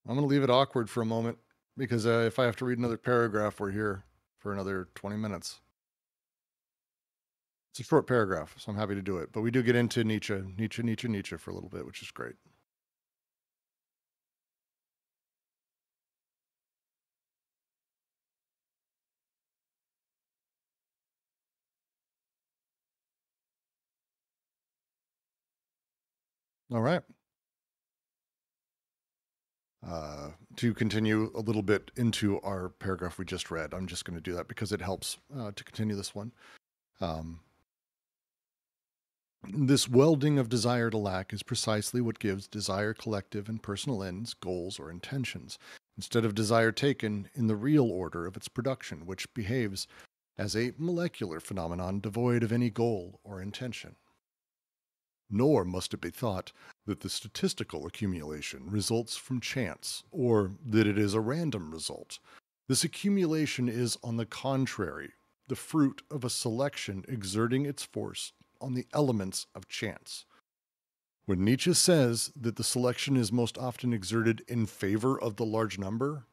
I'm going to leave it awkward for a moment because if I have to read another paragraph, we're here for another 20 minutes. It's a short paragraph, so I'm happy to do it. But we do get into Nietzsche for a little bit, which is great. All right. To continue a little bit into our paragraph we just read, I'm just going to do that because it helps to continue this one. This welding of desire to lack is precisely what gives desire collective and personal ends, goals, or intentions, instead of desire taken in the real order of its production, which behaves as a molecular phenomenon devoid of any goal or intention. Nor must it be thought that the statistical accumulation results from chance, or that it is a random result. This accumulation is, on the contrary, the fruit of a selection exerting its force on the elements of chance. When Nietzsche says that the selection is most often exerted in favor of the large number,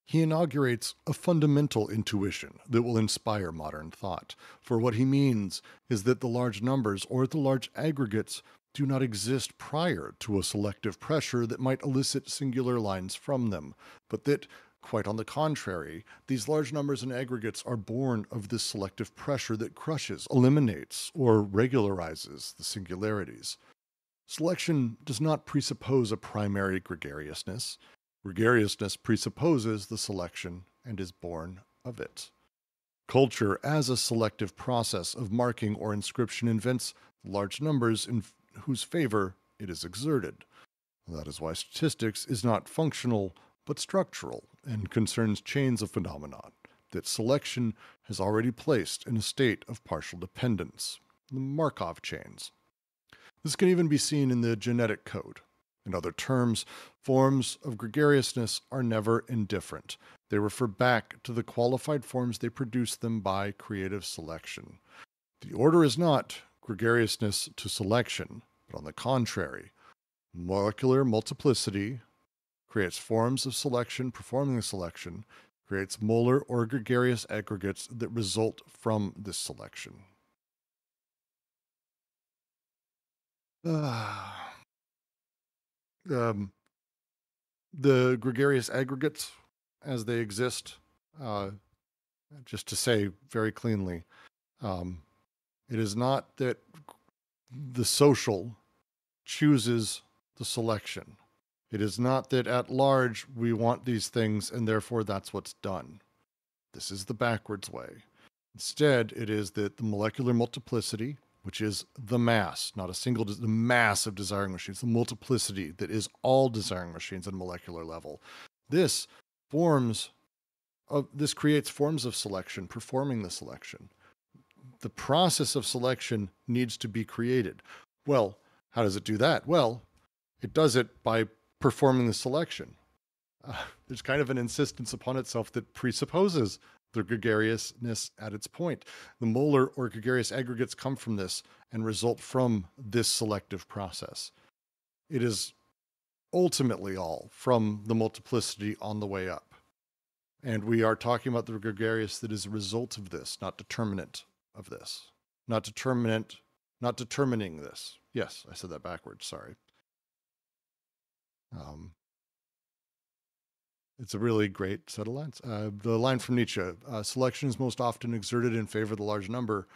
he inaugurates a fundamental intuition that will inspire modern thought. For what he means is that the large numbers or the large aggregates do not exist prior to a selective pressure that might elicit singular lines from them, but that, quite on the contrary, these large numbers and aggregates are born of this selective pressure that crushes, eliminates, or regularizes the singularities. Selection does not presuppose a primary gregariousness. Gregariousness presupposes the selection and is born of it. Culture, as a selective process of marking or inscription, invents large numbers in whose favor it is exerted. That is why statistics is not functional but structural and concerns chains of phenomenon that selection has already placed in a state of partial dependence, the Markov chains. This can even be seen in the genetic code. In other terms, forms of gregariousness are never indifferent. They refer back to the qualified forms they produce them by creative selection. The order is not gregariousness to selection, but on the contrary, molecular multiplicity creates forms of selection performing the selection, creates molar or gregarious aggregates that result from this selection. The gregarious aggregates, as they exist, just to say very cleanly, it is not that the social chooses the selection. It is not that at large we want these things and therefore that's what's done. This is the backwards way. Instead, it is that the molecular multiplicity, which is the mass, not a single, the mass of desiring machines, the multiplicity that is all desiring machines at a molecular level. This creates forms of selection, performing the selection. The process of selection needs to be created. Well, how does it do that? Well, it does it by performing the selection. There's kind of an insistence upon itself that presupposes the gregariousness at its point. The molar or gregarious aggregates come from this and result from this selective process. It is ultimately all from the multiplicity on the way up. And we are talking about the gregarious that is a result of this, not determinant of this. Not determining this. Yes, I said that backwards, sorry. It's a really great set of lines. The line from Nietzsche, selection is most often exerted in favor of the large number.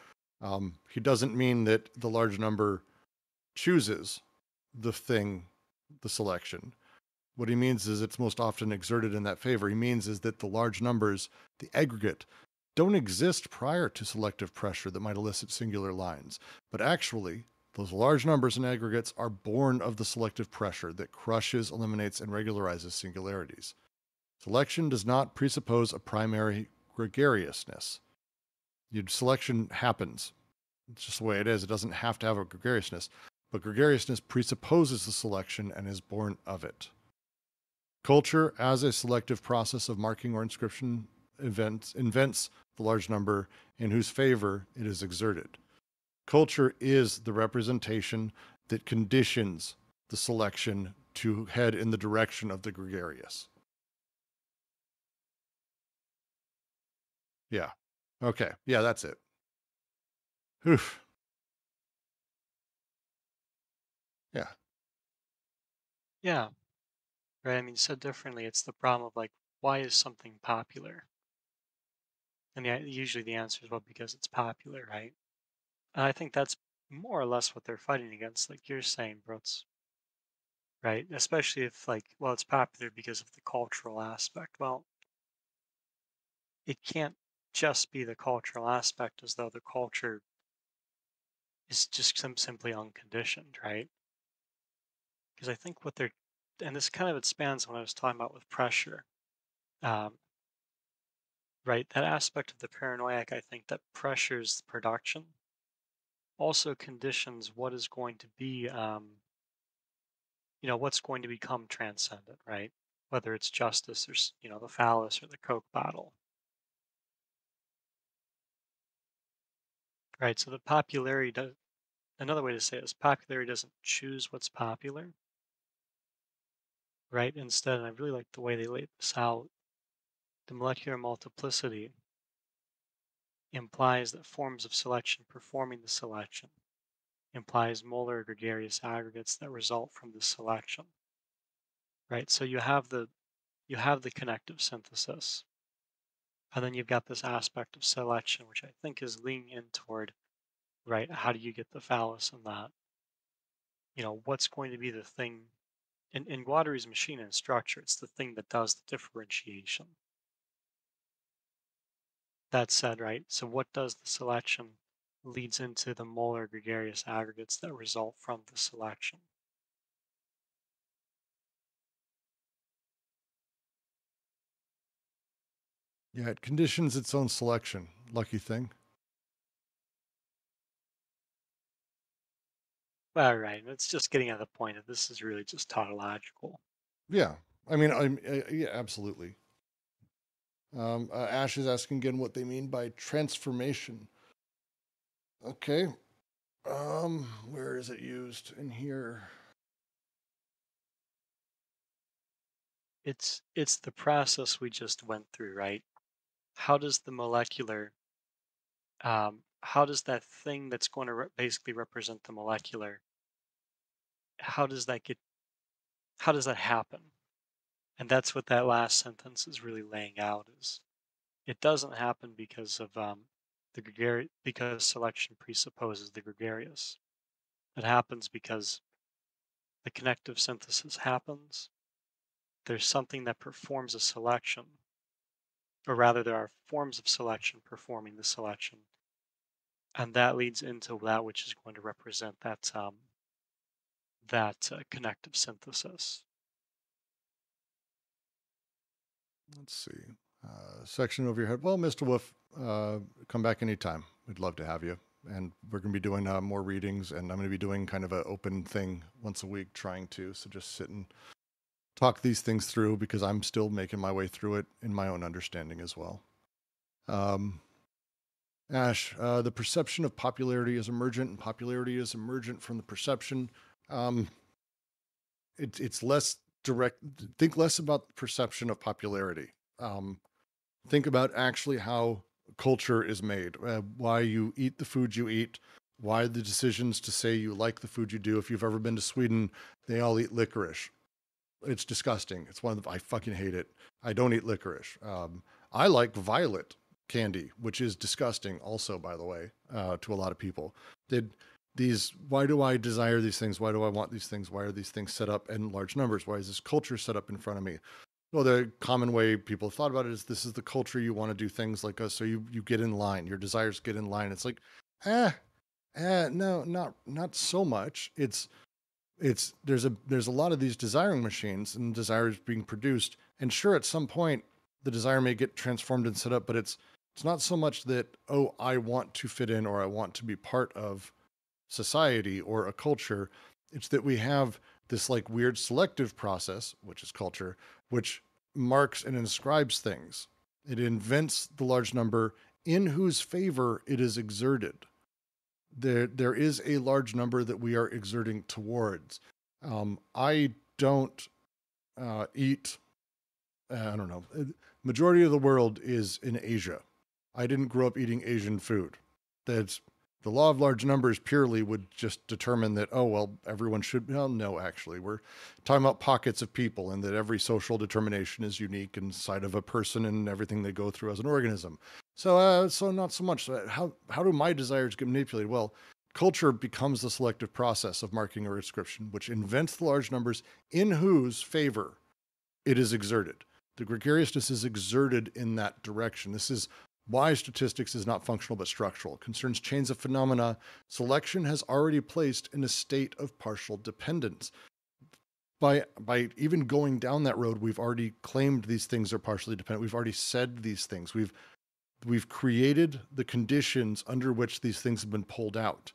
He doesn't mean that the large number chooses the thing, the selection. What he means is it's most often exerted in that favor. He means is that the large numbers, the aggregate, don't exist prior to selective pressure that might elicit singular lines. But actually, those large numbers and aggregates are born of the selective pressure that crushes, eliminates, and regularizes singularities. Selection does not presuppose a primary gregariousness. Selection happens. It's just the way it is. It doesn't have to have a gregariousness. But gregariousness presupposes the selection and is born of it. Culture, as a selective process of marking or inscription, invents the large number in whose favor it is exerted. Culture is the representation that conditions the selection to head in the direction of the gregarious. Yeah. Okay. Yeah, that's it. Oof. Yeah. Yeah. Right. I mean, said differently, it's the problem of like, why is something popular? And usually the answer is, well, because it's popular, right? And I think that's more or less what they're fighting against, like you're saying, Brooks, right? Especially if, like, well, it's popular because of the cultural aspect. Well, it can't just be the cultural aspect, as though the culture is just simply unconditioned, right? Because I think what they're, and this kind of expands what I was talking about with pressure, um, right? That aspect of the paranoiac, I think, that pressures the production also conditions what is going to be, what's going to become transcendent, right? Whether it's justice or, the phallus or the Coke bottle, right? So the popularity does, another way to say it is popularity doesn't choose what's popular, right? Instead, and I really like the way they laid this out, the molecular multiplicity implies that forms of selection performing the selection implies molar gregarious aggregates that result from the selection, right? So you have the connective synthesis, and then you've got this aspect of selection, which I think is leaning in toward, right, how do you get the phallus in that? What's going to be the thing in Guattari's machine and structure? It's the thing that does the differentiation. That said, right, so what does the selection leads into the molar gregarious aggregates that result from the selection. Yeah, it conditions its own selection. Lucky thing. All right, it's just getting at the point that this is really just tautological. Yeah, I mean, yeah, absolutely. Ash is asking again what they mean by transformation. Okay. Where is it used in here? It's the process we just went through, right? How does the molecular, how does that thing that's going to basically represent the molecular, how does that happen? And that's what that last sentence is really laying out. Is it doesn't happen because of because selection presupposes the gregarious. It happens because the connective synthesis happens. There's something that performs a selection, or rather, there are forms of selection performing the selection, and that leads into that which is going to represent that connective synthesis. Let's see. Section over your head. Well, Mr. Wolf, come back anytime. We'd love to have you. And we're going to be doing more readings, and I'm going to be doing kind of an open thing once a week, trying to. So just sit and talk these things through because I'm still making my way through it in my own understanding as well. Ash, the perception of popularity is emergent, and popularity is emergent from the perception. It's less direct. Think less about the perception of popularity. Think about actually how culture is made, why you eat the food you eat, why the decisions to say you like the food you do. If you've ever been to Sweden, they all eat licorice. It's disgusting. It's one of the, I fucking hate it. I don't eat licorice. I like violet candy, which is disgusting also, by the way, to a lot of people. Why do I desire these things? Why do I want these things? Why are these things set up in large numbers? Why is this culture set up in front of me? Well, the common way people have thought about it is this is the culture. You want to do things like us, so you get in line. Your desires get in line. It's like, no, not so much. There's a lot of these desiring machines and desires being produced. And sure, at some point, the desire may get transformed and set up, but it's not so much that, oh, I want to fit in or I want to be part of society or a culture. It's that we have this like weird selective process, which is culture, which marks and inscribes things. It invents the large number in whose favor it is exerted. There is a large number that we are exerting towards. I don't eat, I don't know, majority of the world is in Asia. I didn't grow up eating Asian food. That's the law of large numbers purely would just determine that, oh, well, everyone should, well, no, actually, we're talking about pockets of people and that every social determination is unique inside of a person and everything they go through as an organism. So not so much. How do my desires get manipulated? Well, culture becomes the selective process of marking or inscription, which invents the large numbers in whose favor it is exerted. The gregariousness is exerted in that direction. This is why statistics is not functional but structural. It concerns chains of phenomena. Selection has already placed in a state of partial dependence. By even going down that road, we've already claimed these things are partially dependent. We've already said these things. We've created the conditions under which these things have been pulled out.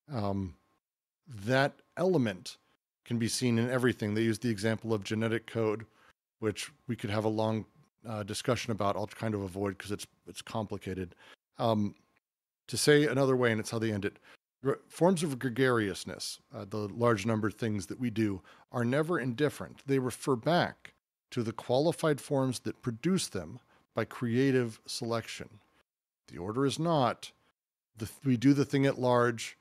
That element can be seen in everything. They use the example of genetic code, which we could have a long discussion about. I'll kind of avoid because it's complicated. To say another way, and it's how they end it, forms of gregariousness, the large number of things that we do, are never indifferent. They refer back to the qualified forms that produce them by creative selection. The order is not, we do the thing at large,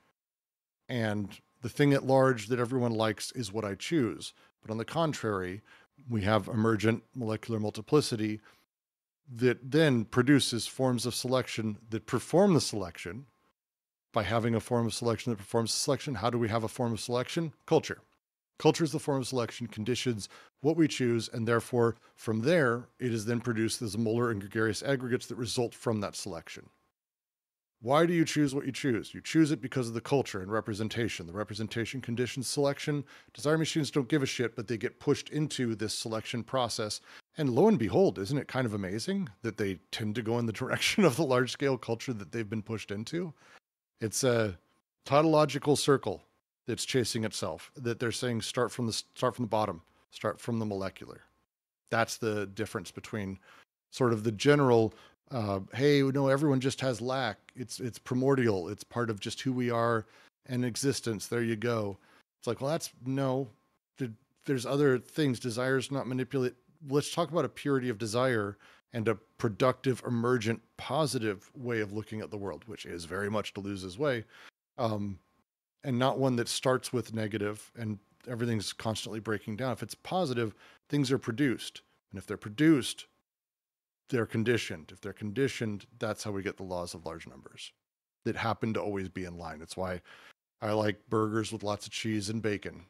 and the thing at large that everyone likes is what I choose. But on the contrary, we have emergent molecular multiplicity that then produces forms of selection that perform the selection. By having a form of selection that performs the selection, how do we have a form of selection? Culture. Culture is the form of selection, conditions what we choose, and therefore, from there, it is then produced as molar and gregarious aggregates that result from that selection. Why do you choose what you choose? You choose it because of the culture and representation. The representation conditions selection. Desire machines don't give a shit, but they get pushed into this selection process. And lo and behold, isn't it kind of amazing that they tend to go in the direction of the large-scale culture that they've been pushed into? It's a tautological circle that's chasing itself, that they're saying start from the bottom, start from the molecular. That's the difference between sort of the general hey, no, everyone just has lack. It's primordial. It's part of just who we are and existence. There you go. It's like, well, there's other things. Desires not manipulate. Let's talk about a purity of desire and a productive, emergent, positive way of looking at the world, which is very much Deleuze's way, and not one that starts with negative and everything's constantly breaking down. If it's positive, things are produced. And if they're produced, they're conditioned. If they're conditioned, that's how we get the laws of large numbers that happen to always be in line. It's why I like burgers with lots of cheese and bacon.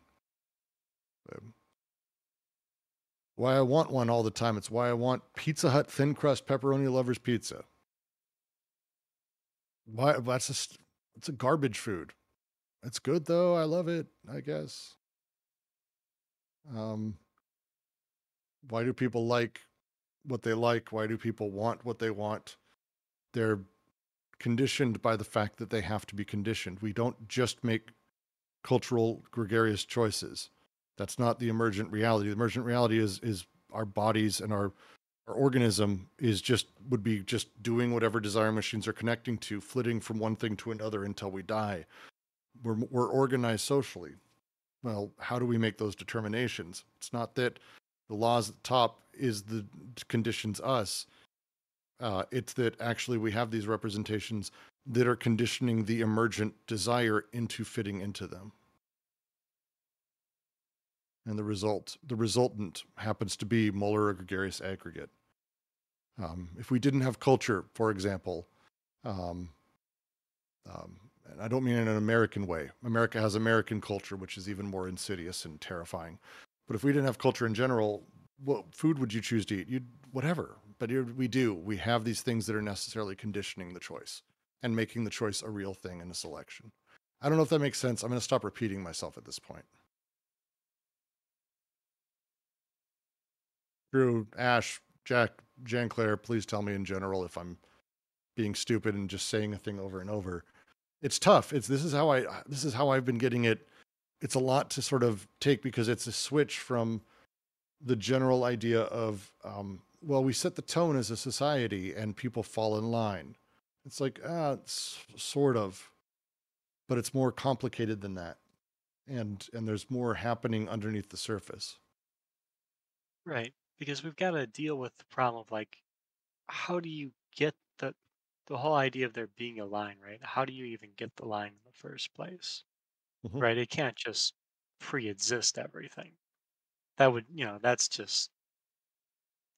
Why I want one all the time. It's why I want Pizza Hut thin crust pepperoni lovers pizza. Why? It's a garbage food. It's good though. I love it, I guess. Why do people like what they like? Why do people want what they want? They're conditioned by the fact that they have to be conditioned. We don't just make cultural gregarious choices. That's not the emergent reality. The emergent reality is our bodies and our organism would be just doing whatever desire machines are connecting to, flitting from one thing to another until we die. We're organized socially. Well, how do we make those determinations? It's not that the laws at the top is the conditions us. It's that actually we have these representations that are conditioning the emergent desire into fitting into them. And the resultant happens to be molar or gregarious aggregate. If we didn't have culture, for example, and I don't mean in an American way. America has American culture, which is even more insidious and terrifying. But if we didn't have culture in general, what food would you choose to eat? Whatever. But we do. We have these things that are necessarily conditioning the choice and making the choice a real thing in a selection. I don't know if that makes sense. I'm going to stop repeating myself at this point. Drew, Ash, Jack, Jan Claire, please tell me in general if I'm being stupid and just saying a thing over and over. It's tough. This is how I've been getting it. It's a lot to sort of take because it's a switch from the general idea of, well, we set the tone as a society and people fall in line. It's like, it's sort of, but it's more complicated than that. And there's more happening underneath the surface. Right. Because we've got to deal with the problem of like, how do you get the whole idea of there being a line, right? How do you even get the line in the first place? Mm-hmm. Right? It can't just pre-exist everything. That would, that's just,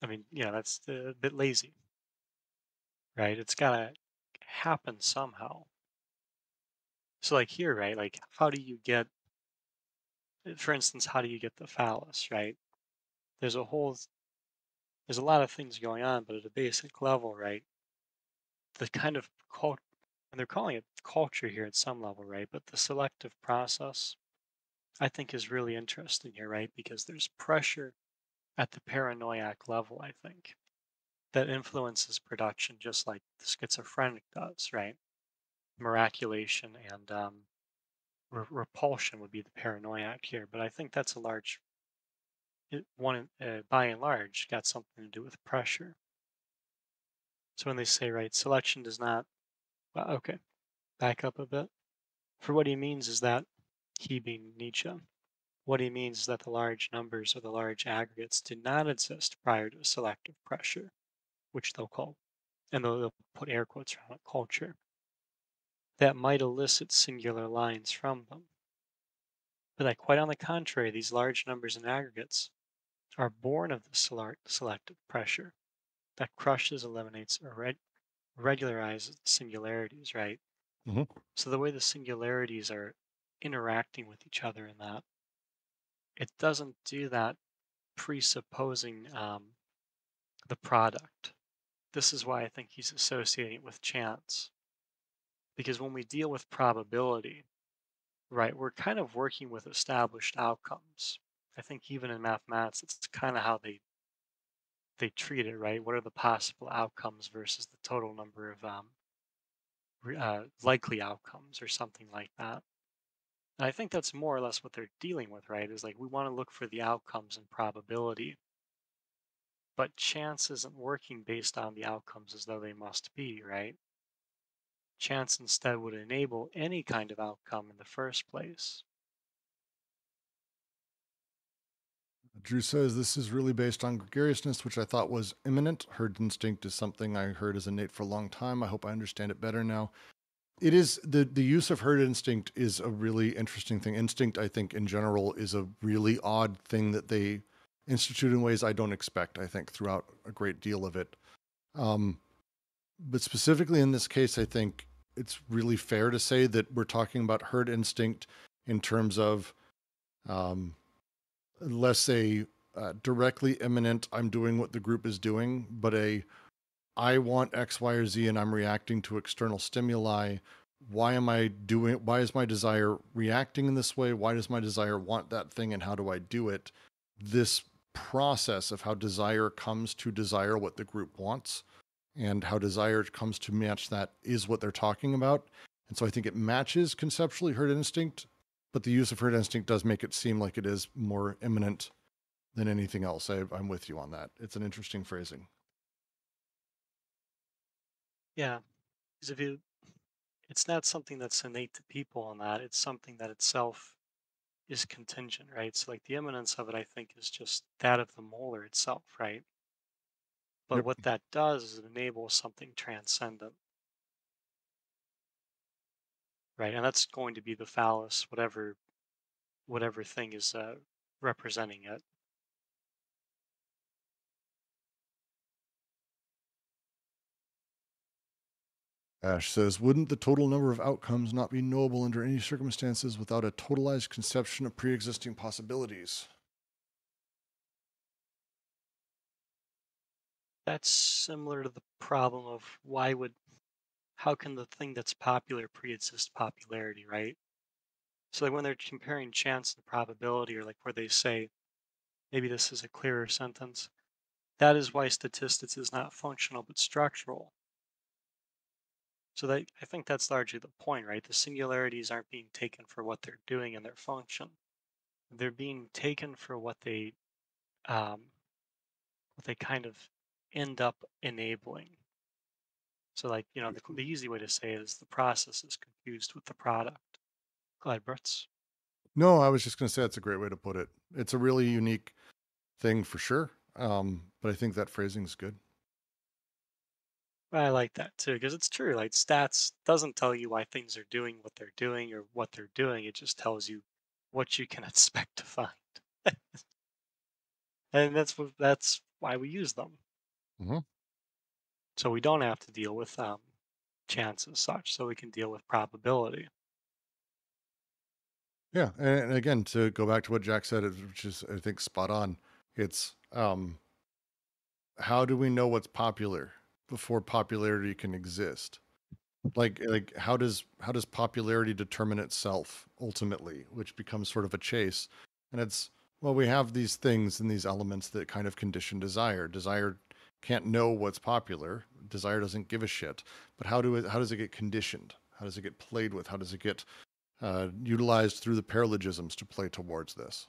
that's a bit lazy, right? It's got to happen somehow. So like here, right? Like how do you get, for instance, how do you get the phallus, right? There's a lot of things going on, but at a basic level, right? The kind of cult, and they're calling it culture here at some level, right? But the selective process, I think, is really interesting here, right? Because there's pressure at the paranoiac level, I think, that influences production just like the schizophrenic does, right? Miraculation and repulsion would be the paranoiac here, but I think that's a large one, by and large, got something to do with pressure. So when they say, right, selection does not, well, okay, back up a bit. For what he means is that, he being Nietzsche, what he means is that the large numbers or the large aggregates did not exist prior to selective pressure, which they'll call, and they'll put air quotes around it, culture, that might elicit singular lines from them. But that quite on the contrary, these large numbers and aggregates are born of the selective pressure that crushes, eliminates, or regularizes the singularities, right? Mm-hmm. So the way the singularities are interacting with each other in that, it doesn't do that presupposing the product. This is why I think he's associating it with chance. Because when we deal with probability, right, we're kind of working with established outcomes. I think even in mathematics, it's kind of how they treat it, right? What are the possible outcomes versus the total number of likely outcomes or something like that. And I think that's more or less what they're dealing with, right? Is like we want to look for the outcomes and probability, but chance isn't working based on the outcomes as though they must be, right? Chance instead would enable any kind of outcome in the first place. Drew says this is really based on gregariousness, which I thought was imminent. Herd instinct is something I heard as innate for a long time. I hope I understand it better now. It is the use of herd instinct is a really interesting thing. Instinct, I think, in general, is a really odd thing that they institute in ways I don't expect, I think, throughout a great deal of it. But specifically in this case, I think it's really fair to say that we're talking about herd instinct in terms of less a directly imminent, I'm doing what the group is doing, but I want X, Y, or Z, and I'm reacting to external stimuli. Why is my desire reacting in this way? Why does my desire want that thing, and how do I do it? This process of how desire comes to desire what the group wants and how desire comes to match that is what they're talking about. And so I think it matches conceptually herd instinct but the use of herd instinct does make it seem like it is more imminent than anything else. I'm with you on that. It's an interesting phrasing. Yeah, because if you, it's not something that's innate to people and that it's something that itself is contingent, right? So like the imminence of it, I think, is just that of the molar itself, right? But Yep. what that does is it enables something transcendent, right? And that's going to be the phallus, whatever thing is representing it. Ash says, wouldn't the total number of outcomes not be knowable under any circumstances without a totalized conception of pre-existing possibilities? That's similar to the problem of how can the thing that's popular pre-exist popularity, right? So like when they're comparing chance and probability, or like where they say, maybe this is a clearer sentence, that is why statistics is not functional but structural. So that, I think that's largely the point, right? The singularities aren't being taken for what they're doing in their function. They're being taken for um, what they kind of end up enabling. So like, the easy way to say it is the process is confused with the product. Glad Brits. No, I was just going to say that's a great way to put it. It's a really unique thing for sure. But I think that phrasing is good. I like that too, because it's true. Like stats doesn't tell you why things are doing what they're doing or what they're doing. It just tells you what you can expect to find. And that's why we use them. Hmm. So we don't have to deal with chance as such, so we can deal with probability. Yeah, and again, to go back to what Jack said, which is I think spot on. It's how do we know what's popular before popularity can exist? Like how does popularity determine itself ultimately, which becomes sort of a chase? And it's, well, we have these things and these elements that kind of condition desire. Desire can't know what's popular. Desire doesn't give a shit. But how does it get conditioned? How does it get played with? How does it get utilized through the paralogisms to play towards this?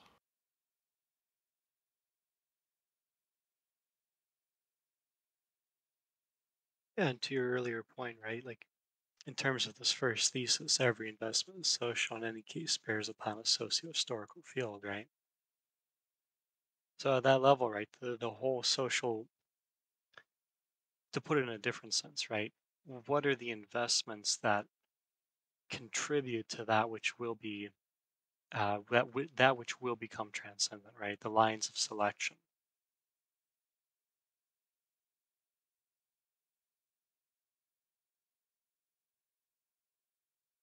Yeah, and to your earlier point, right? Like in terms of this first thesis, every investment is social in any case bears upon a socio-historical field, right? So at that level, right, the whole social, to put it in a different sense, right? What are the investments that contribute to that which will be that which will become transcendent, right? The lines of selection.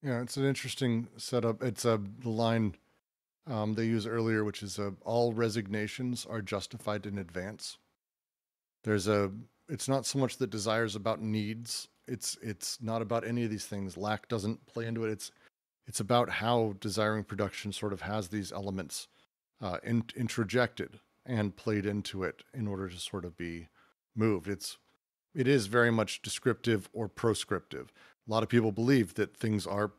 Yeah, it's an interesting setup. It's the line they use earlier, which is all resignations are justified in advance. There's a it's not so much that desires about needs. It's not about any of these things. Lack doesn't play into it. It's about how desiring production sort of has these elements introjected and played into it in order to sort of be moved. It is very much descriptive or proscriptive. A lot of people believe that things are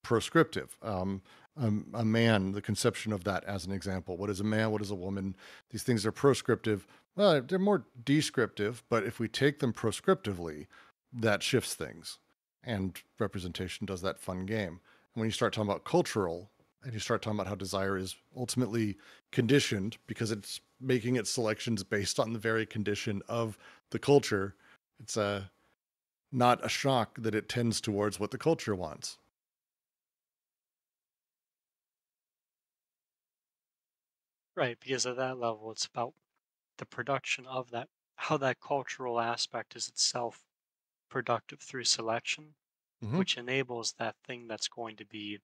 proscriptive. A man, the conception of that as an example. What is a man? What is a woman? These things are proscriptive. Well, they're more descriptive, but if we take them proscriptively, that shifts things. And representation does that fun game. And when you start talking about cultural, and you start talking about how desire is ultimately conditioned because it's making its selections based on the very condition of the culture, it's not a shock that it tends towards what the culture wants. Right, because at that level, it's about the production of that, how that cultural aspect is itself productive through selection, Mm-hmm. which enables that thing that's going to be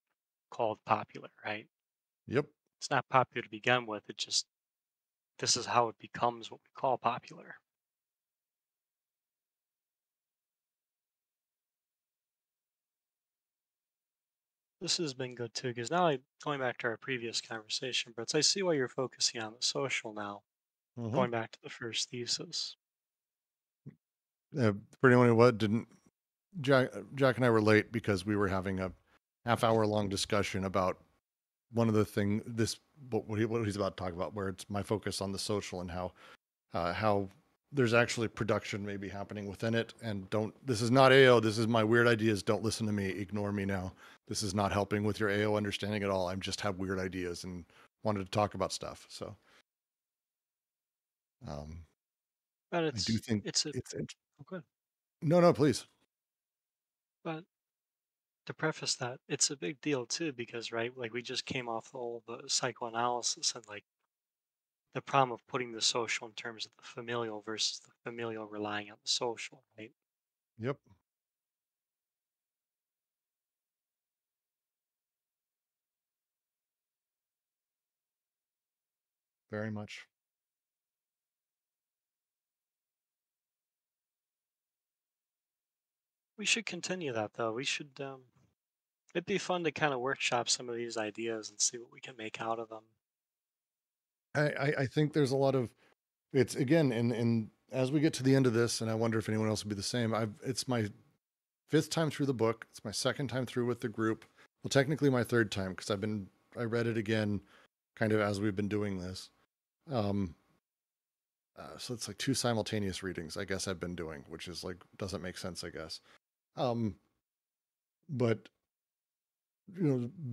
called popular, right? Yep. It's not popular to begin with, it just, this is how it becomes what we call popular. This has been good too, because now going back to our previous conversation, Brits, I see why you're focusing on the social now, Mm-hmm. going back to the first thesis. For anyone who what didn't, Jack and I were late because we were having a half-hour long discussion about one of the thing this what he's about to talk about, where it's my focus on the social and how there's actually production maybe happening within it. And this is not AO. This is my weird ideas. Don't listen to me. Ignore me now. This is not helping with your AO understanding at all. I'm just have weird ideas and wanted to talk about stuff. So, But I do think it's a it's oh, good. no, please. But to preface that, it's a big deal too because right, like we just came off all the psychoanalysis and like the problem of putting the social in terms of the familial versus the familial relying on the social, right? Yep. Very much. We should continue that though. We should it'd be fun to kind of workshop some of these ideas and see what we can make out of them. I think there's a lot of it's again in as we get to the end of this, and I wonder if anyone else would be the same. It's my fifth time through the book. It's my second time through with the group. Well, technically my third time because I read it again, kind of as we've been doing this. So it's like two simultaneous readings. I guess I've been doing, which is like doesn't make sense. I guess. But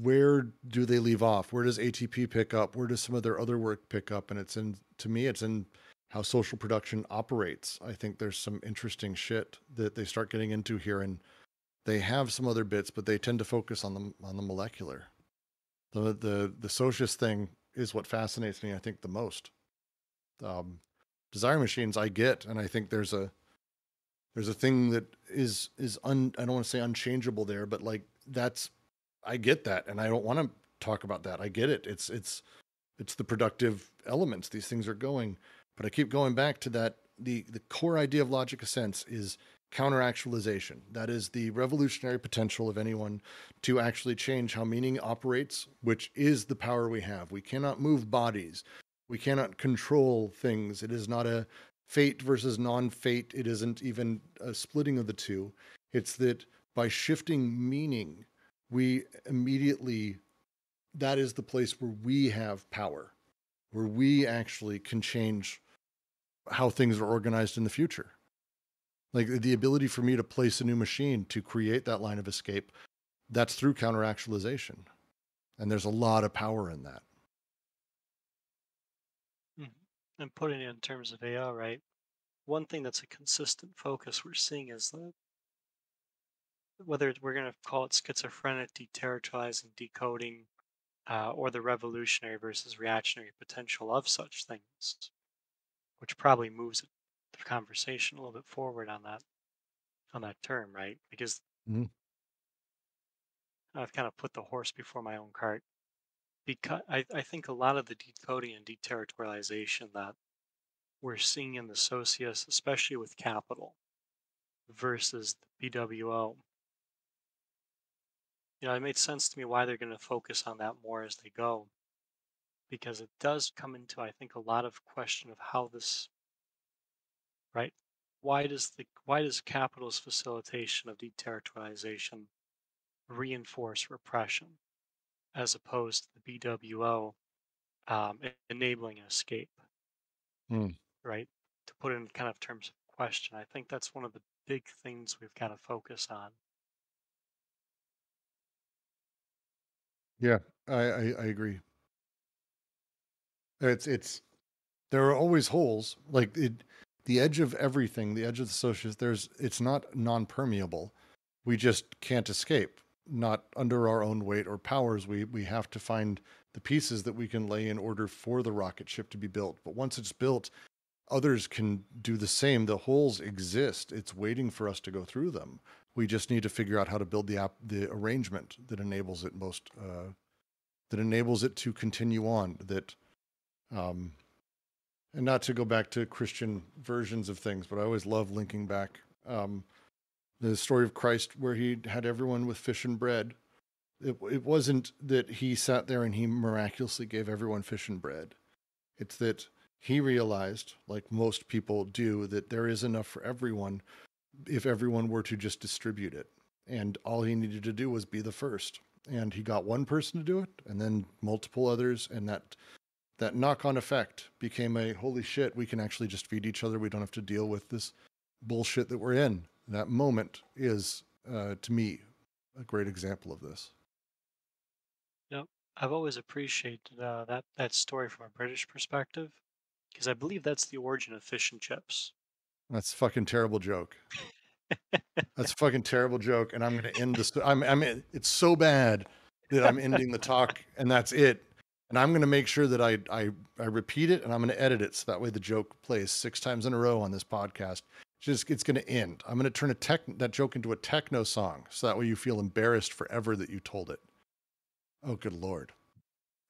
where do they leave off? Where does ATP pick up? Where does some of their other work pick up? And to me, it's in how social production operates. I think there's some interesting shit that they start getting into here, and they have some other bits, but they tend to focus on the molecular. The socialist thing is what fascinates me, I think, the most. Desire machines, I get, and I think there's a thing that is I don't want to say unchangeable there, but like I get that, and I don't want to talk about that. I get it. It's the productive elements. These things are going, but I keep going back to that. The core idea of logic of sense is counteractualization. That is the revolutionary potential of anyone to actually change how meaning operates, which is the power we have. We cannot move bodies. We cannot control things. It is not a fate versus non-fate. It isn't even a splitting of the two. It's that by shifting meaning, we immediately, that is the place where we have power, where we actually can change how things are organized in the future. Like the ability for me to place a new machine to create that line of escape, that's through counteractualization. And there's a lot of power in that. And putting it in terms of AO, right? One thing that's a consistent focus we're seeing is that whether we're going to call it schizophrenic deterritorializing decoding or the revolutionary versus reactionary potential of such things, which probably moves the conversation a little bit forward on that term, right? Because Mm-hmm. I've kind of put the horse before my own cart. Because I think a lot of the decoding and deterritorialization that we're seeing in the socius, especially with capital versus the BWO, it made sense to me why they're going to focus on that more as they go, because it does come into, I think, a lot of question of how this, right? Why does capital's facilitation of deterritorialization reinforce repression as opposed to the BWO enabling an escape, Mm. right? To put it in kind of terms of question, I think that's one of the big things we've got to focus on. Yeah, I agree. It's there are always holes. Like the edge of everything, the edge of the socialist. It's not non-permeable. We just can't escape. Not under our own weight or powers. We have to find the pieces that we can lay in order for the rocket ship to be built. But once it's built, others can do the same. The holes exist. It's waiting for us to go through them. We just need to figure out how to build the arrangement that enables it that enables it to continue on. That and not to go back to Christian versions of things, but I always love linking back the story of Christ where he had everyone with fish and bread. It wasn't that he sat there and he miraculously gave everyone fish and bread. It's that he realized, like most people do, that there is enough for everyone if everyone were to just distribute it. and all he needed to do was be the first. And he got one person to do it, and then multiple others, and that knock-on effect became a holy shit, we can actually just feed each other. We don't have to deal with this bullshit that we're in. That moment is, to me, a great example of this. Yep. I've always appreciated that story from a British perspective, because I believe that's the origin of fish and chips. That's a fucking terrible joke. That's a fucking terrible joke, and I'm going to end this. It's so bad that I'm ending the talk, and that's it. And I'm going to make sure that I repeat it, and I'm going to edit it so that way the joke plays 6 times in a row on this podcast. It's going to end. I'm going to turn that joke into a techno song, so that way you feel embarrassed forever that you told it. Oh, good Lord.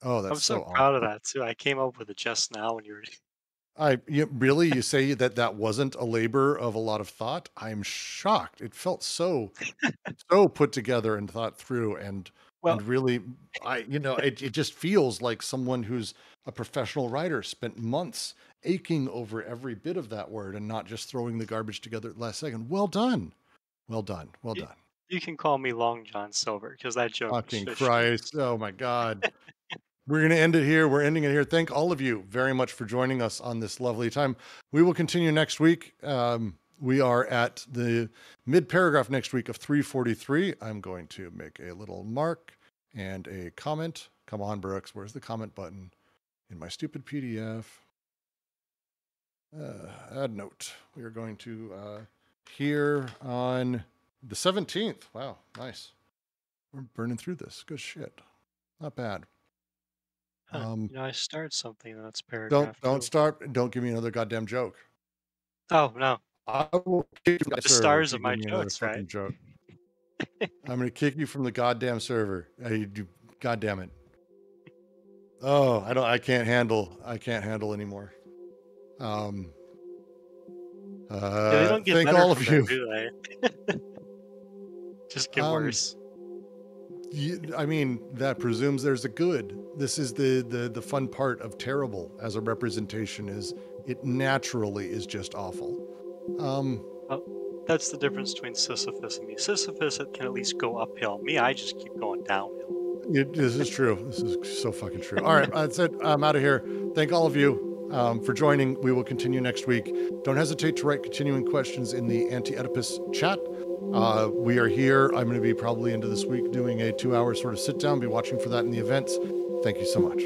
Oh, that's I'm so so proud of awkward. that too. I came up with it just now when you were. You say that wasn't a labor of a lot of thought? I'm shocked. It felt so put together and thought through, and Well, really, it just feels like someone who's a professional writer spent months aching over every bit of that word and not just throwing the garbage together at the last second. Well done. Well done. Well you, done. you can call me Long John Silver because that joke was Fucking fish and Christ. Oh my God. We're going to end it here. We're ending it here. Thank all of you very much for joining us on this lovely time. We will continue next week. We are at the mid paragraph next week of 343. I'm going to make a little mark and a comment. Come on, Brooks. Where's the comment button in my stupid PDF? Add note. We are going to here on the 17th. Wow, nice. We're burning through this. Good shit. Not bad. I start something in that's paragraph Don't two. start. Don't give me another goddamn joke. Oh no, I will kick you from the the server if stars you of give my me another jokes, right? fucking joke. I'm gonna kick you from the goddamn server. God damn it. Oh, I can't handle anymore. Yeah, they don't get Thank better all of from there, you. do they? Just get worse. I mean, that presumes there's a good. This is the fun part of terrible as a representation, is it naturally is just awful. Well, that's the difference between Sisyphus and me. Sisyphus, it can at least go uphill. Me, I just keep going downhill. This is true. This is so fucking true. All right, that's it. I'm out of here. Thank all of you for joining. We will continue next week. Don't hesitate to write continuing questions in the Anti-Oedipus chat. We are here. I'm going to be probably into this week doing a 2-hour sort of sit down. Be watching for that in the events. Thank you so much.